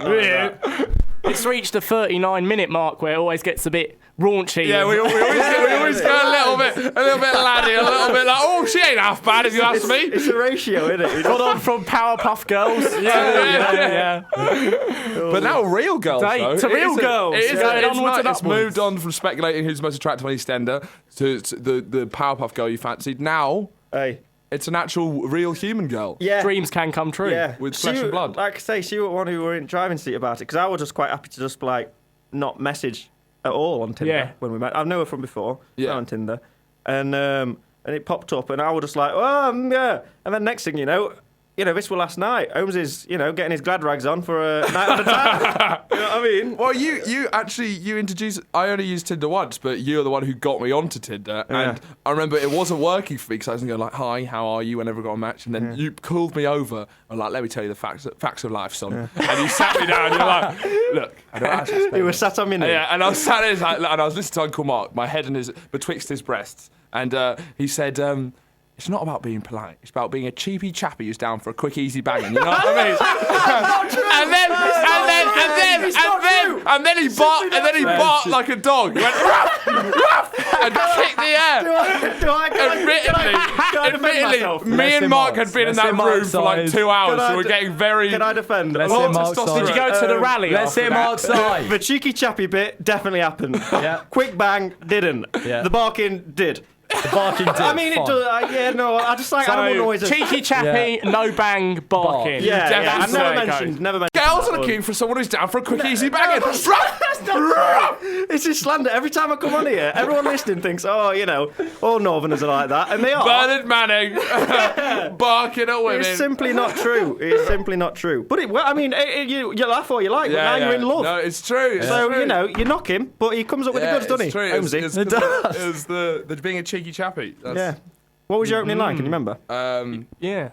S6: It's reached the 39-minute mark where it always gets a bit raunchy.
S2: Yeah, we always go a little bit laddie, a little bit like, oh, she ain't half bad if you ask me.
S5: It's a ratio, isn't it?
S6: Got on from Powerpuff Girls. Yeah.
S2: But now real girls,
S6: Date
S2: though.
S6: to real girls.
S2: It is,
S6: Going
S2: it's,
S6: onwards and
S2: it's
S6: upwards.
S2: moved on from speculating who's the most attractive on EastEnder to the Powerpuff girl you fancied. Now,
S5: Hey.
S2: it's an actual real human girl.
S5: Yeah.
S6: Dreams can come true.
S5: Yeah.
S2: With flesh and blood.
S5: Like I say, she was one who were in driving seat about it because I was just quite happy to just like not message at all on Tinder
S6: Yeah.
S5: when we met. I've known her from before.
S2: Yeah.
S5: On Tinder, and it popped up, and I was just like, oh yeah. And then next thing you know, this was last night. Holmes is, getting his glad rags on for a night at a time. You know what I mean?
S2: Well, you introduced. I only used Tinder once, but you're the one who got me onto Tinder, and I remember it wasn't working for me because I was going like, "Hi, how are you?" Whenever I got a match, and then you called me over and like, "Let me tell you the facts of life, son." And you sat me down, and you're like, "Look, I don't actually." explain
S5: He was
S2: this."
S5: sat on me knee.
S2: Yeah, and I was sat there, and I was listening to Uncle Mark, my head betwixt his breasts, and he said, it's not about being polite. It's about being a cheapy chappy who's down for a quick, easy banging. You know what I mean? and then he barked like a dog. He went ruff, ruff, and kicked the air. Admittedly, me and Mark had been in that room for like 2 hours, so we're getting very.
S5: Can I defend?
S3: Let's hear Mark's side.
S6: Did you go to the rally?
S3: Let's hear Mark's side.
S5: The cheeky chappy bit definitely happened.
S3: Yeah.
S5: Quick bang didn't.
S3: Yeah.
S5: The barking did.
S3: The barking did.
S5: I mean, it
S3: fine.
S5: does. I just like animal noises.
S6: Cheeky chappy, no bang, barking.
S5: Yeah,
S6: Definitely
S5: I've never
S6: there it
S5: mentioned.
S6: goes.
S5: Never mentioned.
S2: Girls
S5: that
S2: are
S5: one.
S2: looking for someone who's down for a quick, easy banging.
S5: That's not true. It's just slander. Every time I come on here, everyone listening thinks, oh, you know, all Northerners are like that, and they are.
S2: Bernard Manning barking at women.
S5: It's simply not true. It's simply not true. But you laugh or you like, but now you're in love.
S2: No, it's true. It's
S5: So
S2: true.
S5: you know, you knock him, but he comes up with the goods, doesn't he?
S2: True.
S5: Holmesy.
S2: It was the being a cheeky chappy.
S5: Yeah. What was your opening line? Can you remember?
S6: Yeah.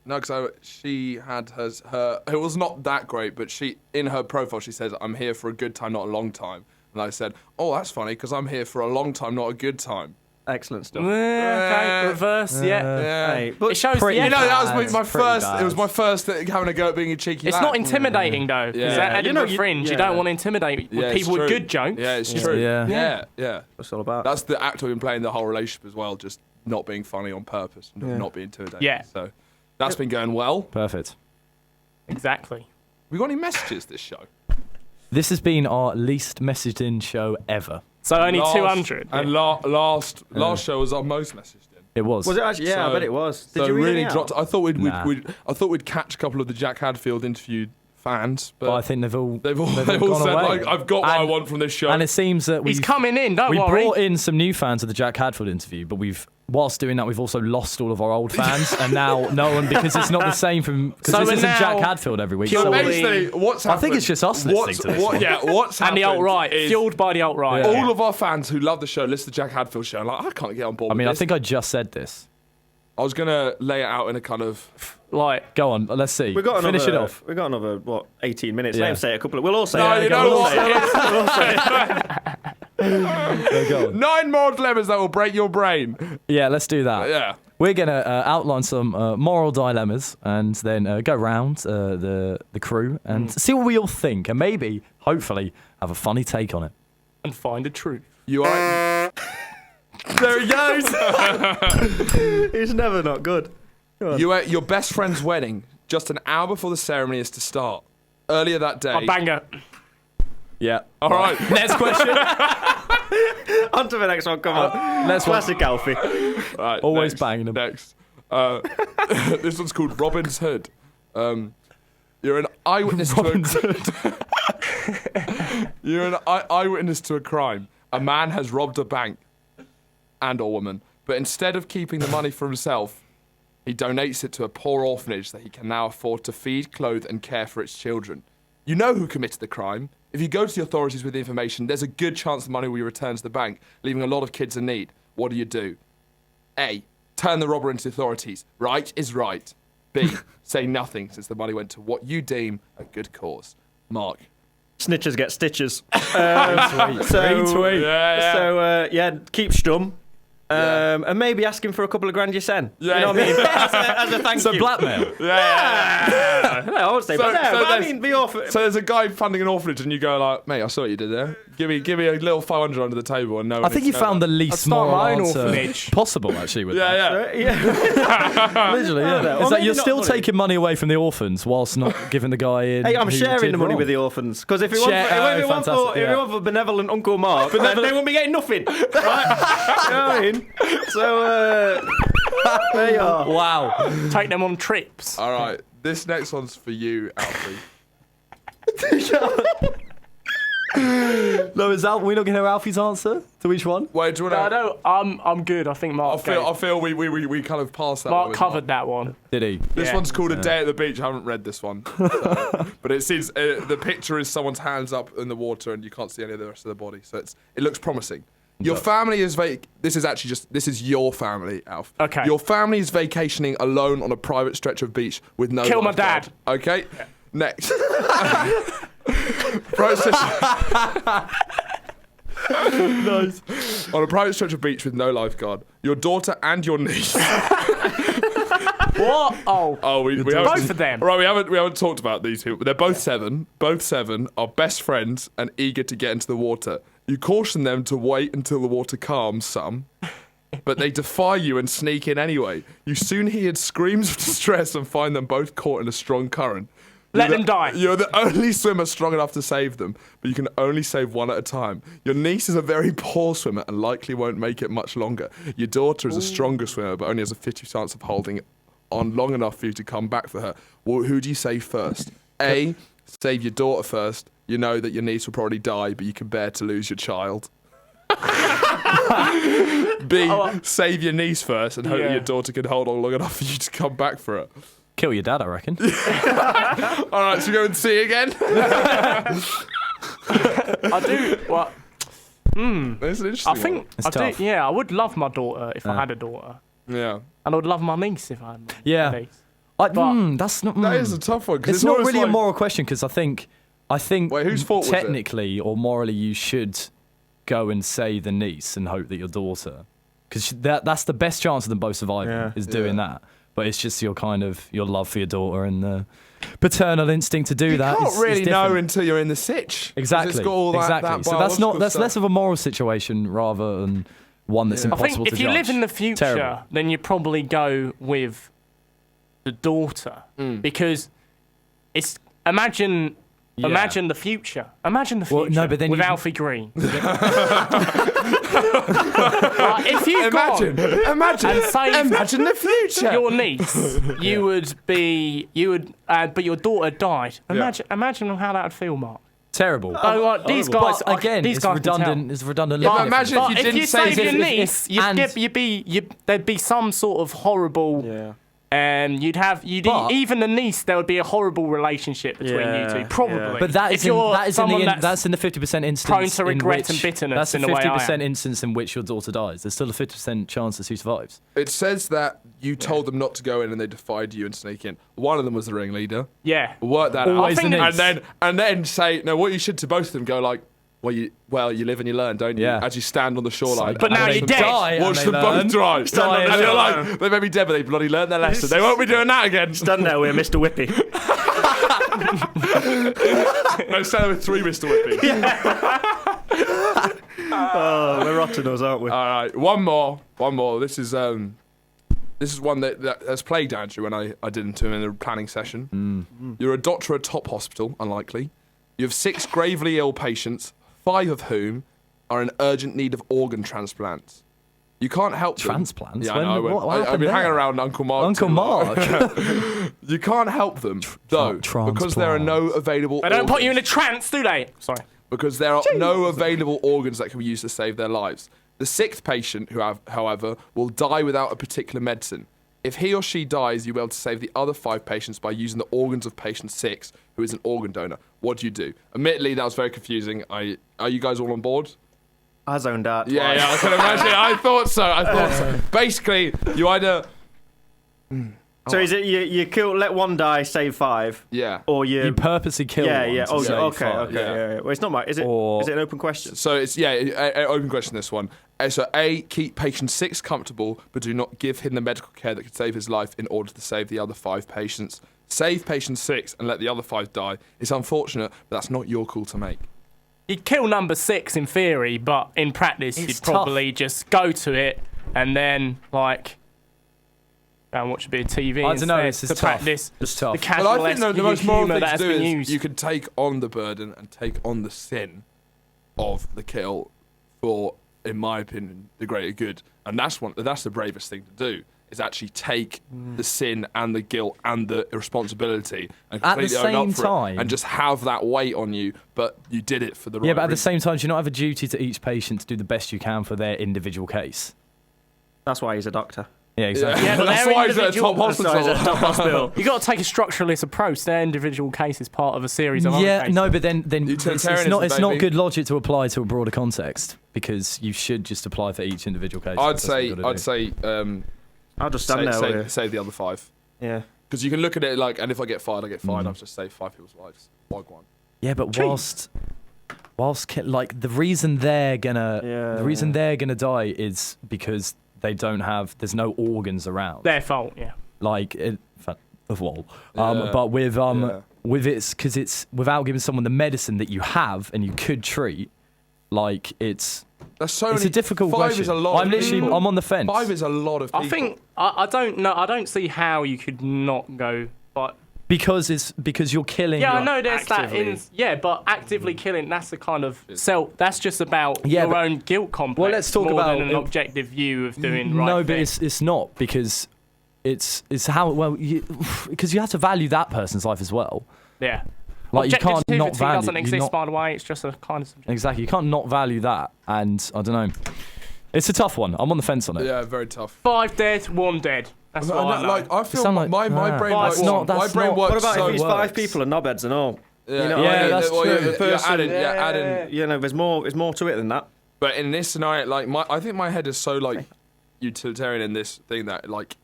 S2: No, because she had her. It was not that great, but she in her profile she says, "I'm here for a good time, not a long time." And I said, "Oh, that's funny because I'm here for a long time, not a good time."
S5: Excellent stuff.
S6: Okay, reverse, yeah.
S2: Yeah.
S5: Hey, but
S6: It shows
S3: Pretty
S6: the
S2: You know,
S6: effort.
S2: that was my
S3: It's pretty
S2: first.
S3: bad.
S2: It was my first having a go at being a cheeky.
S6: It's
S2: lad.
S6: not intimidating though, because
S2: Yeah.
S6: at Edinburgh
S5: you-
S6: Fringe, you
S5: yeah.
S6: don't want to intimidate
S2: Yeah,
S6: with
S2: it's
S6: people with
S2: true.
S6: good jokes.
S2: Yeah, it's true.
S3: Yeah.
S2: Yeah.
S5: That's all about.
S2: That's the act I've been playing the whole relationship as well, just not being funny on purpose, not being intimidating.
S6: Yeah.
S2: So that's been going well.
S3: Perfect.
S6: Exactly.
S2: We got any messages this show?
S3: This has been our least messaged in show ever.
S6: So only
S2: Last-
S6: 200.
S2: And last show was our most messaged in.
S3: It was.
S5: Was it actually? Yeah, I
S2: So-
S5: bet it was. Did
S2: so
S5: you read
S2: really
S5: any out?
S2: dropped. I thought
S3: Nah.
S2: I thought we'd catch a couple of the Jack Hadfield interviewed fans, but
S3: But I think they've all
S2: they've all
S3: gone
S2: said
S3: away.
S2: like, I've got what I
S3: And-
S2: want from this show.
S3: And it seems that
S6: He's
S3: we've
S6: coming in, don't
S3: we
S6: worry.
S3: brought in some new fans of the Jack Hadfield interview, but whilst doing that, we've also lost all of our old fans, and now no one, because it's not the same from, because
S6: So
S3: this
S6: we're
S3: isn't
S6: now
S3: Jack Hadfield every week.
S6: purely-
S3: So
S2: Basically, what's
S3: I
S2: happened?
S3: think it's just us listening to this one.
S2: What's
S6: and the
S2: happened
S6: alt-right,
S2: is
S6: fueled by the alt-right.
S3: Yeah.
S2: all of our fans who love the show listen to Jack Hadfield show. And like, I can't get on board.
S3: I mean, I
S2: with this.
S3: think I just said this.
S2: I was gonna lay it out in a kind of.
S6: Like,
S3: Go on, let's see.
S5: We got
S3: Finish
S5: another,
S3: it off.
S5: We got another 18 minutes.
S3: Yeah.
S5: Let him say a couple. We'll all say.
S2: No,
S5: it.
S2: you know
S5: We'll all
S2: what?
S5: say it.
S3: Go on.
S2: 9 more dilemmas that will break your brain.
S3: Yeah, let's do that.
S2: Yeah.
S3: We're going to outline some moral dilemmas and then go round the crew and see what we all think and maybe, hopefully, have a funny take on it.
S6: and find the truth.
S2: You are.
S5: There he goes. He's never not good.
S2: You were at your best friend's wedding just an hour before the ceremony is to start. Earlier that day.
S6: A banger.
S3: Yeah.
S2: All right.
S3: Next question.
S5: On to the next one. Come on.
S3: Next one.
S5: Classic Alfie.
S2: Right,
S3: Always
S2: next,
S3: banging them.
S2: Next. This one's called Robin's Hood. You're an eyewitness to a You're an eyewitness to a crime. A man has robbed a bank and or woman, but instead of keeping the money for himself, he donates it to a poor orphanage that he can now afford to feed, clothe, and care for its children. You know who committed the crime. If you go to the authorities with the information, there's a good chance the money will be returned to the bank, leaving a lot of kids in need. What do? A. Turn the robber into the authorities. Right is right. B. Say nothing since the money went to what you deem a good cause. Mark.
S5: Snitches get stitches.
S3: Retweet.
S2: Yeah.
S5: Keep stum. And maybe ask him for a couple of grand you send.
S2: Yeah.
S5: You know what I mean? as a thank
S3: So
S5: you.
S3: blackmail.
S5: No, I won't say
S2: So-
S5: that.
S2: so
S5: But I
S2: there's-
S5: mean, the orphan.
S2: So there's a guy funding an orphanage, and you go like, "Mate, I saw what you did there. Give me a little 500 under the table, and no."
S3: I think you found the
S6: I'd
S3: least
S6: start
S3: moral
S6: my own
S3: answer
S6: orphanage.
S3: possible, actually, with that.
S2: Yeah.
S5: Yeah.
S3: Literally, yeah.
S5: Or
S3: It's like
S5: maybe
S3: you're
S5: not
S3: still
S5: money.
S3: taking money away from the orphans whilst not giving the guy in.
S5: Hey, I'm
S3: who
S5: sharing
S3: did
S5: the money
S3: wrong.
S5: with the orphans. Because if it
S3: Share-
S5: wasn't for benevolent Uncle Mark, then they wouldn't be getting nothing. Right? You know what I mean? So, there you are.
S3: Wow.
S6: Take them on trips.
S2: All right, this next one's for you, Alfie.
S3: No, is that we're not going to hear Alfie's answer to each one?
S2: Wait, do you
S6: No,
S2: want to?
S6: no, I'm good. I think Mark.
S2: I feel we kind of passed that. one
S6: Mark
S2: with
S6: covered that one.
S3: Did he?
S2: This
S6: Yeah.
S2: one's called A Day at the Beach. I haven't read this one, but it seems the picture is someone's hands up in the water, and you can't see any of the rest of the body. So it looks promising. Your family is This is your family, Alf.
S6: Okay.
S2: Your family is vacationing alone on a private stretch of beach with no.
S6: Kill my
S2: lifeguard.
S6: dad.
S2: Okay. Next. Process. Nice. On a private stretch of beach with no lifeguard, your daughter and your niece.
S6: What? Oh,
S2: We
S6: both
S2: haven't,
S6: of them.
S2: Right, we haven't talked about these two. But they're both 7. Both 7 are best friends and eager to get into the water. You caution them to wait until the water calms some, but they defy you and sneak in anyway. You soon hear screams of distress and find them both caught in a strong current.
S6: Let them die.
S2: You're the only swimmer strong enough to save them, but you can only save one at a time. Your niece is a very poor swimmer and likely won't make it much longer. Your daughter is a stronger swimmer, but only has a 50 chance of holding on long enough for you to come back for her. Well, who do you save first? A, save your daughter first. You know that your niece will probably die, but you can bear to lose your child. B, save your niece first and hope that your daughter can hold on long enough for you to come back for her.
S3: Kill your dad, I reckon.
S2: All right, so we go and C again.
S6: I do. What?
S2: That's an interesting
S6: I think
S2: one.
S3: It's
S6: I
S3: tough.
S6: do. Yeah, I would love my daughter if I had a daughter,
S2: Yeah.
S6: and I would love my niece if I had.
S3: Yeah.
S6: a niece.
S3: That's not.
S2: That is a tough one. 'cause
S3: It's not
S2: almost
S3: really a
S2: like-
S3: moral question because I think
S2: Wait, whose fault was it?
S3: technically or morally you should go and save the niece and hope that your daughter, because that's the best chance of them both surviving is doing that. But it's just your love for your daughter and the paternal instinct to do that.
S2: You can't
S3: is
S2: really know
S3: different.
S2: until you're in the sitch. 'Cause
S3: Exactly.
S2: It's got all that,
S3: exactly.
S2: that
S3: So that's
S2: biological
S3: less
S2: stuff.
S3: of a moral situation rather than one that's
S6: I
S3: impossible
S6: think if
S3: to
S6: you
S3: judge.
S6: live in the future,
S3: Terrible.
S6: then you probably go with the daughter because it's imagine the future. Imagine the future
S3: Well, no, but then
S6: with
S3: you-
S6: Alfie Green. Like, if you
S2: Imagine
S6: and save
S2: the future.
S6: your niece, but your daughter died. Imagine how that would feel, Mark.
S3: Terrible.
S6: These guys,
S3: But again,
S6: these
S3: it's
S6: guys can
S3: redundant.
S6: tell.
S3: It's redundant.
S2: Yeah, but
S3: living
S2: imagine
S3: difference.
S2: if you
S6: But
S2: didn't
S6: save
S2: save
S6: your
S2: it-
S6: niece,
S3: and-
S6: there'd be some sort of horrible.
S5: Yeah.
S3: But-
S6: Even the niece, there would be a horrible relationship between you
S5: Yeah,
S6: two,
S5: yeah.
S6: probably.
S3: But that
S6: if
S3: is
S6: you're
S3: in
S6: someone
S3: the
S6: that's
S3: that's in the 50% instance
S6: prone to
S3: in
S6: regret
S3: which,
S6: and bitterness
S3: That's
S6: in
S3: the
S6: the way I
S3: 50%
S6: am.
S3: instance in which your daughter dies. There's still a 50% chance that she survives.
S2: It says that you told them not to go in and they defied you and sneak in. One of them was the ringleader.
S6: yeah.
S2: Work that out.
S3: Always the niece.
S2: And then say, no, what you should to both of them go like, well, you live and you learn, don't you?
S3: Yeah.
S2: As you stand on the shoreline.
S6: But now
S2: and
S6: you're
S2: they
S6: dead.
S3: Die,
S2: Watch
S3: and
S2: them
S3: they
S2: both
S3: learn.
S2: drive.
S3: Die
S2: And
S3: and
S2: you're
S3: learn.
S2: like, they may be dead, but they bloody learned their lesson. They won't be doing that again.
S5: Done now, we're Mr. Whippy.
S2: No, stand with 3 Mr. Whippy.
S5: Oh, we're rotten us, aren't we?
S2: All right, one more. This is one that's plagued Andrew when I did into him in a planning session. You're a doctor at top hospital, unlikely. You have 6 gravely ill patients, 5 of whom are in urgent need of organ transplants. You can't help them.
S3: Transplants?
S2: Yeah, I
S3: When-
S2: know.
S3: what
S2: I've
S3: happened
S2: been hanging
S3: there?
S2: around Uncle Mark.
S3: Uncle
S2: too long.
S3: Mark.
S2: You can't help them though, because there are no available.
S6: They don't put you in a
S2: organs.
S6: trance, do they? Sorry.
S2: Because there are no available organs that can be used to save their lives. The 6th patient, however, will die without a particular medicine. If he or she dies, you'll be able to save the other 5 patients by using the organs of patient 6, who is an organ donor. What do you do? Admittedly, that was very confusing. Are you guys all on board?
S5: I zoned out.
S2: Yeah,
S5: twice.
S2: yeah, I can imagine. I thought so. Basically, you either...
S5: So is it you kill, let one die, save 5,
S2: Yeah.
S5: or
S3: You purposely kill
S5: yeah,
S3: one
S5: yeah.
S3: to
S5: Oh,
S3: save
S5: okay,
S3: 5.
S5: okay. Yeah. Well, it's not my. Is it?
S3: Or-
S5: Is it an open question?
S2: So it's, open question, this one. So A, keep patient 6 comfortable, but do not give him the medical care that could save his life in order to save the other 5 patients. Save patient 6 and let the other 5 die. It's unfortunate, but that's not your call to make.
S6: You'd kill number 6 in theory, but in practice,
S3: It's
S6: you'd probably just go to it and then, like, go and watch a bit of TV
S3: I don't know,
S6: instead
S3: it's
S6: to
S3: tough.
S6: practice
S3: It's tough.
S6: the
S2: But I think
S6: casual
S2: the most moral
S6: humour
S2: thing
S6: that
S2: to
S6: has
S2: do
S6: been
S2: is
S6: used.
S2: you can take on the burden and take on the sin of the kill for, in my opinion, the greater good. And that's the bravest thing to do, is actually take the sin and the guilt and the responsibility and
S3: At the
S2: completely own
S3: same
S2: up for
S3: time-
S2: it and just have that weight on you, but you did it for the right
S3: Yeah, but at the
S2: reason.
S3: same time, do you not have a duty to each patient to do the best you can for their individual case?
S5: That's why he's a doctor.
S3: Yeah, exactly.
S6: Yeah, but
S2: that's
S6: they're
S2: why he's at a
S6: individual-
S2: top
S5: That's why he's at
S2: hospital.
S5: top hospital.
S6: You got to take a structuralist approach. Their individual case is part of a series of other
S3: Yeah,
S6: cases.
S3: no, but then it's
S2: Utilitarianism,
S3: not
S2: baby.
S3: good logic to apply to a broader context because you should just apply for each individual case.
S2: I'd
S3: That's what
S2: say
S3: you've gotta do.
S5: I'll just stand there. with
S2: save the other 5.
S5: you. Yeah.
S2: Because you can look at it like, and if I get fired, I get fired. I've just saved 5 people's lives. Wagwan.
S3: Yeah, but whilst like the reason they're gonna
S5: Yeah,
S3: the reason they're gonna die is because they don't have there's no organs around.
S6: Their fault, yeah.
S3: Like
S2: Yeah.
S3: but with
S2: Yeah.
S3: with it's without giving someone the medicine that you have and you could treat, like it's
S2: That's so
S3: it's
S2: many,
S3: a difficult
S2: 5
S3: question.
S2: is a lot.
S3: I'm
S2: of
S3: literally
S2: people.
S3: I'm on the fence.
S2: 5 is a lot of people.
S6: I think I don't know. I don't see how you could not go. But
S3: because you're killing.
S6: yeah, I
S3: your-
S6: know there's
S5: actively.
S6: that. But actively killing, that's the kind of self. That's just about
S3: Yeah,
S6: your
S3: but-
S6: own guilt complex.
S3: Well, let's talk
S6: more
S3: about
S6: than an
S3: it-
S6: objective view of doing right.
S3: No, but
S6: thing.
S3: it's not because it's how because you have to value that person's life as well.
S6: yeah.
S3: Like you can't not
S6: Objectivity
S3: value.
S6: doesn't
S3: you
S6: exist,
S3: not-
S6: by the way. It's just a kind of subjective.
S3: Exactly, you can't not value that, and I don't know. It's a tough one. I'm on the fence on it.
S2: Yeah, very tough.
S6: 5 dead, 1 dead. That's what I know.
S2: Like I feel
S3: sound
S2: my,
S3: like-
S2: my brain
S6: That's
S2: works.
S6: not-
S3: that's
S2: my brain
S3: not-
S2: works.
S5: What about
S2: so
S5: if these
S3: works.
S5: 5 people are knobheads and all?
S2: Yeah,
S5: You know,
S3: Yeah,
S5: like,
S3: that's
S5: well,
S3: true.
S5: you're the
S2: You're
S5: person-
S2: adding.
S5: You know, there's more to it than that.
S2: But in this scenario, like I think my head is so like utilitarian in this thing that like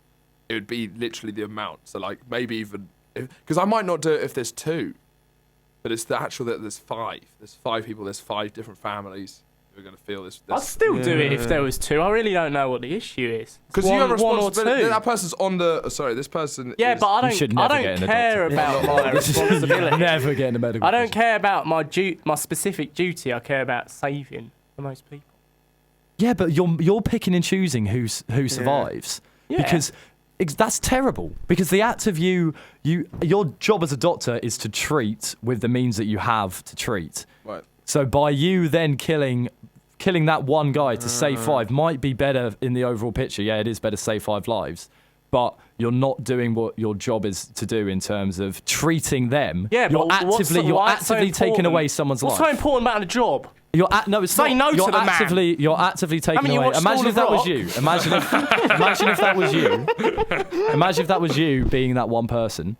S2: it would be literally the amount. So like maybe even because I might not do it if there's 2, but it's the actual that there's 5. There's 5 people. There's 5 different families who are going to feel this.
S6: I'd still do it if there was 2. I really don't know what the issue is.
S2: Because you have a
S6: one or
S2: responsibility.
S6: 2.
S2: That person's on the. Sorry, this person.
S6: Yeah,
S2: is,
S6: but I
S3: You should
S6: don't. I
S3: never get
S6: don't
S3: in a
S6: care
S3: doctor.
S6: about my responsibility.
S3: Never get in a medical.
S6: I don't care about my my specific duty. I care about saving the most people.
S3: Yeah, but you're picking and choosing who survives
S6: Yeah.
S3: because that's terrible. Because the act of your job as a doctor is to treat with the means that you have to treat.
S2: Right.
S3: So by you then killing that one guy to save 5 might be better in the overall picture. Yeah, it is better to save 5 lives. But you're not doing what your job is to do in terms of treating them.
S6: Yeah,
S3: you're
S6: but what's
S3: actively
S6: why it's so
S3: taking
S6: important?
S3: away someone's
S6: What's
S3: life.
S6: so important about the job?
S3: No, it's
S6: Say
S3: not.
S6: no to the man.
S3: You're actively taking
S6: you
S3: away.
S6: watched
S3: Imagine
S6: School
S3: if
S6: of
S3: that was
S6: Rock.
S3: you. Imagine if that was you. Imagine if that was you being that one person.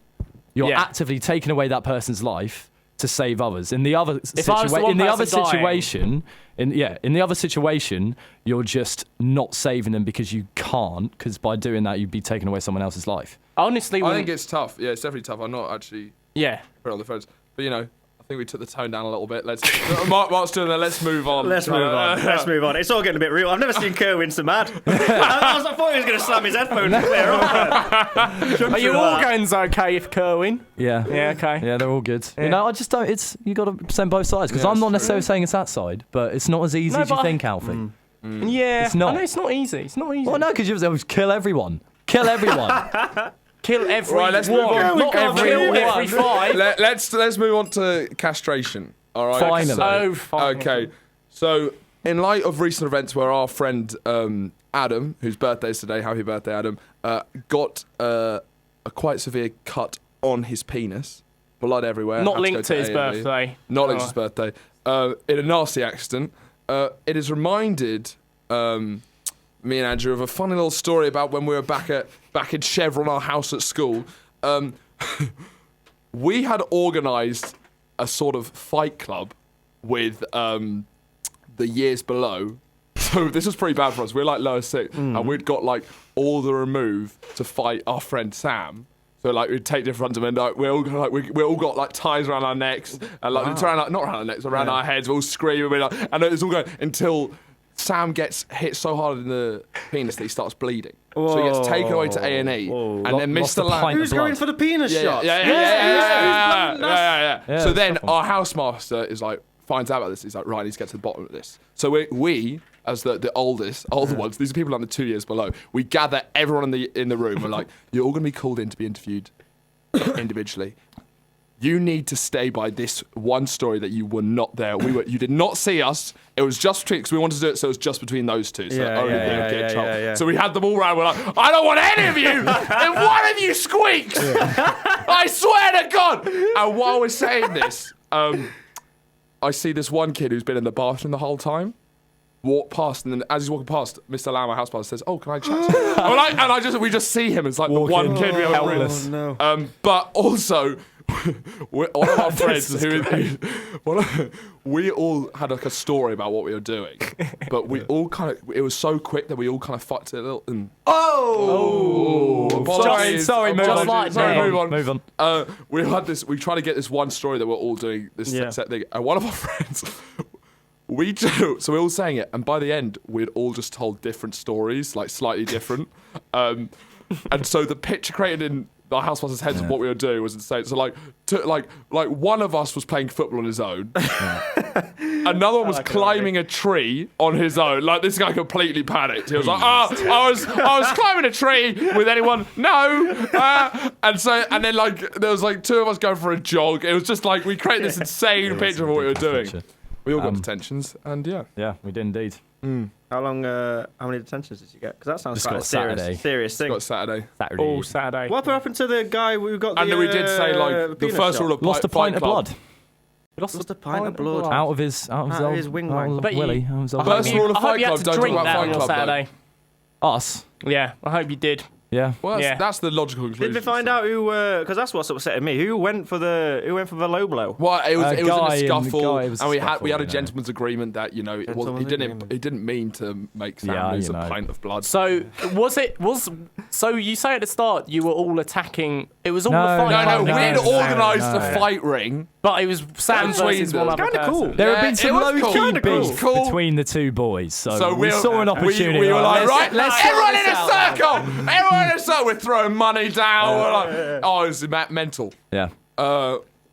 S3: You're
S6: Yeah.
S3: actively taking away that person's life to save others. In the other
S6: If I was the one
S3: in the other
S6: person dying-
S3: situation, in the other situation, you're just not saving them because you can't. Because by doing that, you'd be taking away someone else's life.
S6: Honestly,
S2: I think it's tough. Yeah, it's definitely tough. I'm not actually
S6: yeah.
S2: put it on the phones, but you know, I think we took the tone down a little bit. Let's Mark's doing that. Let's move on.
S5: Let's move on. Let's move on. It's all getting a bit real. I've never seen Kerwin so mad. I thought he was going to slam his headphones and clear off.
S6: Are your organs okay, if Kerwin?
S3: Yeah.
S6: Yeah, okay.
S3: Yeah, they're all good.
S6: Yeah.
S3: You know, I just don't. It's you got to send both sides because
S2: Yeah,
S3: I'm not
S2: it's
S3: necessarily saying it's that side, but it's not as easy
S6: No,
S3: as you
S6: but
S3: think, Alfie.
S6: Yeah.
S3: It's not.
S6: I know it's not easy. It's not easy.
S3: Well, no, because you was kill everyone. Kill everyone.
S6: Kill every
S2: Right, let's move
S6: one.
S2: on.
S6: Not
S3: Every
S6: kill
S3: one.
S6: every 5.
S2: Let's move on to castration. All right.
S3: Finally.
S6: So fine.
S2: Okay. So, in light of recent events where our friend Adam, whose birthday is today, happy birthday, Adam, got a quite severe cut on his penis, blood everywhere.
S6: Not
S2: had
S6: linked
S2: go
S6: to his
S2: A&E.
S6: birthday.
S2: Not linked to his
S6: Oh.
S2: birthday. In a nasty accident. It has reminded me and Andrew of a funny little story about when we were back in Chevron, our house at school. We had organised a sort of fight club with the years below. So this was pretty bad for us. We were like lower 6, and we'd got like all the remove to fight our friend Sam. So like we'd take different men, like we all got like ties around our necks, and like not around our necks, around our heads. We're all screaming, we're like, and it's all going until Sam gets hit so hard in the penis that he starts bleeding. So he gets taken away to A&E, and then
S3: Lost
S2: Mr.
S3: a
S2: Lamb.
S3: pint
S5: Who's going for the penis shot?
S2: Yeah.
S3: Yeah,
S2: So then
S3: that's
S2: our housemaster is like finds out about this. He's like, right, I need to get to the bottom of this. So we as the older ones, these are people under 2 years below. We gather everyone in the room. We're like, you're all going to be called in to be interviewed individually. You need to stay by this one story that you were not there. You did not see us. It was just between, because we wanted to do it, so it was just between those two. So only they would get in trouble. So we had them all round. We're like, I don't want any of you. If one of you squeaks, I swear to God. And while we're saying this, I see this one kid who's been in the bathroom the whole time walk past, and then as he's walking past, Mr. Lamb, our house pastor, says, "Oh, can I chat to you?" We just see him. It's like the one kid we have in the room.
S5: Oh, no.
S2: But also, one of our friends we all had like a story about what we were doing, but we all it was so quick that we all kind of fucked it a little. And apologies.
S3: Sorry, move
S6: Just
S3: on.
S6: like
S3: Sorry,
S6: now.
S3: move on.
S2: We had this. We tried to get this one story that we're all doing this
S5: Yeah.
S2: set thing, and one of our friends. So we're all saying it, and by the end, we'd all just told different stories, like slightly different. And so the picture created in our housepart's heads of what we were doing was insane. So like one of us was playing football on his own. Another one was climbing a tree on his own. Like this guy completely panicked. He was like, I was climbing a tree with anyone? No. And then like there was like two of us going for a jog. It was just like we created this insane picture of what we were doing. We all got detentions, and yeah.
S3: Yeah, we did indeed.
S5: How many detentions did you get? Because that sounds
S3: Just
S5: like a
S3: got Saturday.
S5: serious thing.
S2: Got Saturday.
S3: Saturday.
S6: All Saturday.
S5: What happened to the guy who got the
S2: And then we did say like the
S5: peanut
S2: first
S5: shot?
S2: rule of
S3: Lost a
S2: Fight
S3: pint of
S2: Club.
S3: blood
S5: Lost a pint of blood.
S3: out of his
S5: of his wing wang.
S3: old
S6: Bet you-
S3: Willie. Out of his old
S2: First
S3: Willie.
S2: rule of
S6: I hope
S2: Fight
S6: you had
S2: Club,
S6: to
S2: don't talk
S6: drink
S2: about
S6: that
S2: Fight
S6: on your
S2: Club, though.
S6: Saturday.
S3: Us.
S6: Yeah, I hope you did.
S3: Yeah.
S2: Well,
S6: Yeah.
S2: that's the logical conclusion.
S5: Did we find out who? Because that's what's upsetting me. Who went for the low blow?
S2: Well, it was
S3: A
S2: in
S3: guy
S2: a
S3: and
S2: scuffle,
S3: the guy was a
S2: and we had
S3: scuffle,
S2: a
S3: yeah.
S2: gentleman's agreement that you know it was
S5: Gentleman's agreement.
S2: he didn't mean to make Sam
S3: Yeah,
S2: lose
S3: you
S2: a
S3: know.
S2: pint of blood.
S6: So so you say at the start you were all attacking. It was all
S3: No,
S6: a fight.
S2: No,
S3: no,
S2: we'd
S3: no,
S2: organised
S3: no.
S2: a fight ring.
S6: But it was Sam
S2: Between
S6: versus one
S2: them.
S6: other
S5: Kinda
S6: person.
S5: cool.
S3: There
S2: Yeah,
S3: have been some
S2: it was
S3: low-key
S2: cool. It was
S3: beef
S2: cool.
S3: between the two boys, so we
S2: we
S3: saw an opportunity.
S2: We were like,
S3: Let's-
S2: right,
S3: let's
S2: everyone
S3: sort
S2: in a
S3: this out.
S2: circle. Everyone in a circle. We're throwing money down. We're like, oh, it's mental.
S3: Yeah,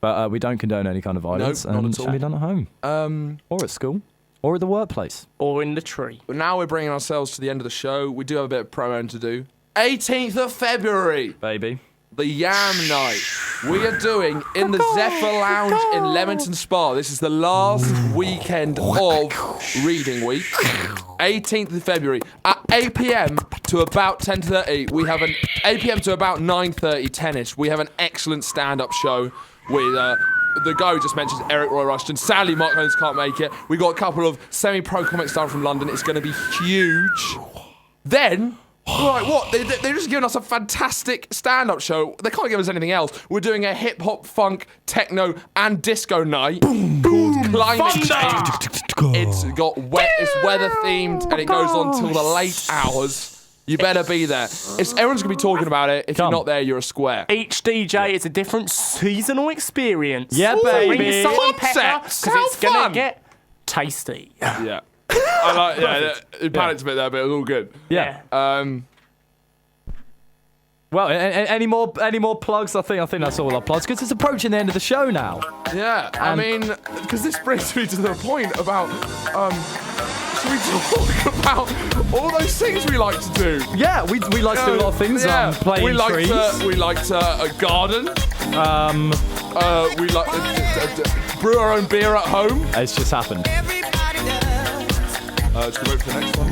S3: but we don't condone any kind of violence,
S2: not
S3: and
S2: at
S3: it should
S2: all.
S3: be done at home, or at school, or at the workplace.
S6: Or in the tree.
S2: But now we're bringing ourselves to the end of the show. We do have a bit of promo to do. 18th of February.
S3: Baby.
S2: The Yam Night. We are doing in the Zephyr Lounge in Leamington Spa. This is the last weekend of Reading Week. 18th of February at 8 p.m. to about 10:30. We have an 8 p.m. to about 9:30 tennis. We have an excellent stand-up show with the guy who just mentioned, Eric Roy Rushton. Sadly, Mark Holmes can't make it. We got a couple of semi-pro comic stars from London. It's going to be huge. Then. Right, what? They're just giving us a fantastic stand-up show. They can't give us anything else. We're doing a hip-hop, funk, techno, and disco night called Climate Change. It's it's weather-themed, and it goes on till the late hours. You better be there. Everyone's going to be talking about it. If
S3: Come.
S2: you're not there, you're a square.
S6: Each DJ is a different seasonal experience.
S3: Yeah,
S6: So bring
S3: baby.
S6: your salt and pepper
S2: Concepts.
S6: because it's
S2: How
S6: gonna
S2: fun.
S6: get tasty.
S2: Yeah. I like, it panicked a bit there, but it was all good.
S3: Yeah. Well, any more plugs? I think that's all our plugs because it's approaching the end of the show now.
S2: Yeah, I mean, because this brings me to the point about, should we talk about all those things we like to do?
S3: Yeah, we like to do a lot of things. Playing
S2: we like
S3: trees.
S2: we like to garden. We like to brew our own beer at home.
S3: It's just happened.
S2: Should we wait for the next one?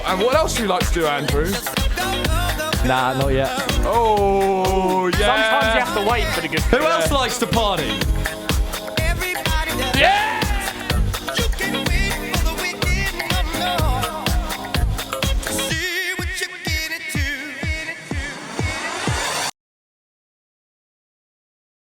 S2: And what else do you like to do, Andrew?
S3: Nah, not yet.
S2: Oh, yeah.
S6: Sometimes you have to wait for the good.
S3: Who else likes to party?
S2: Yeah!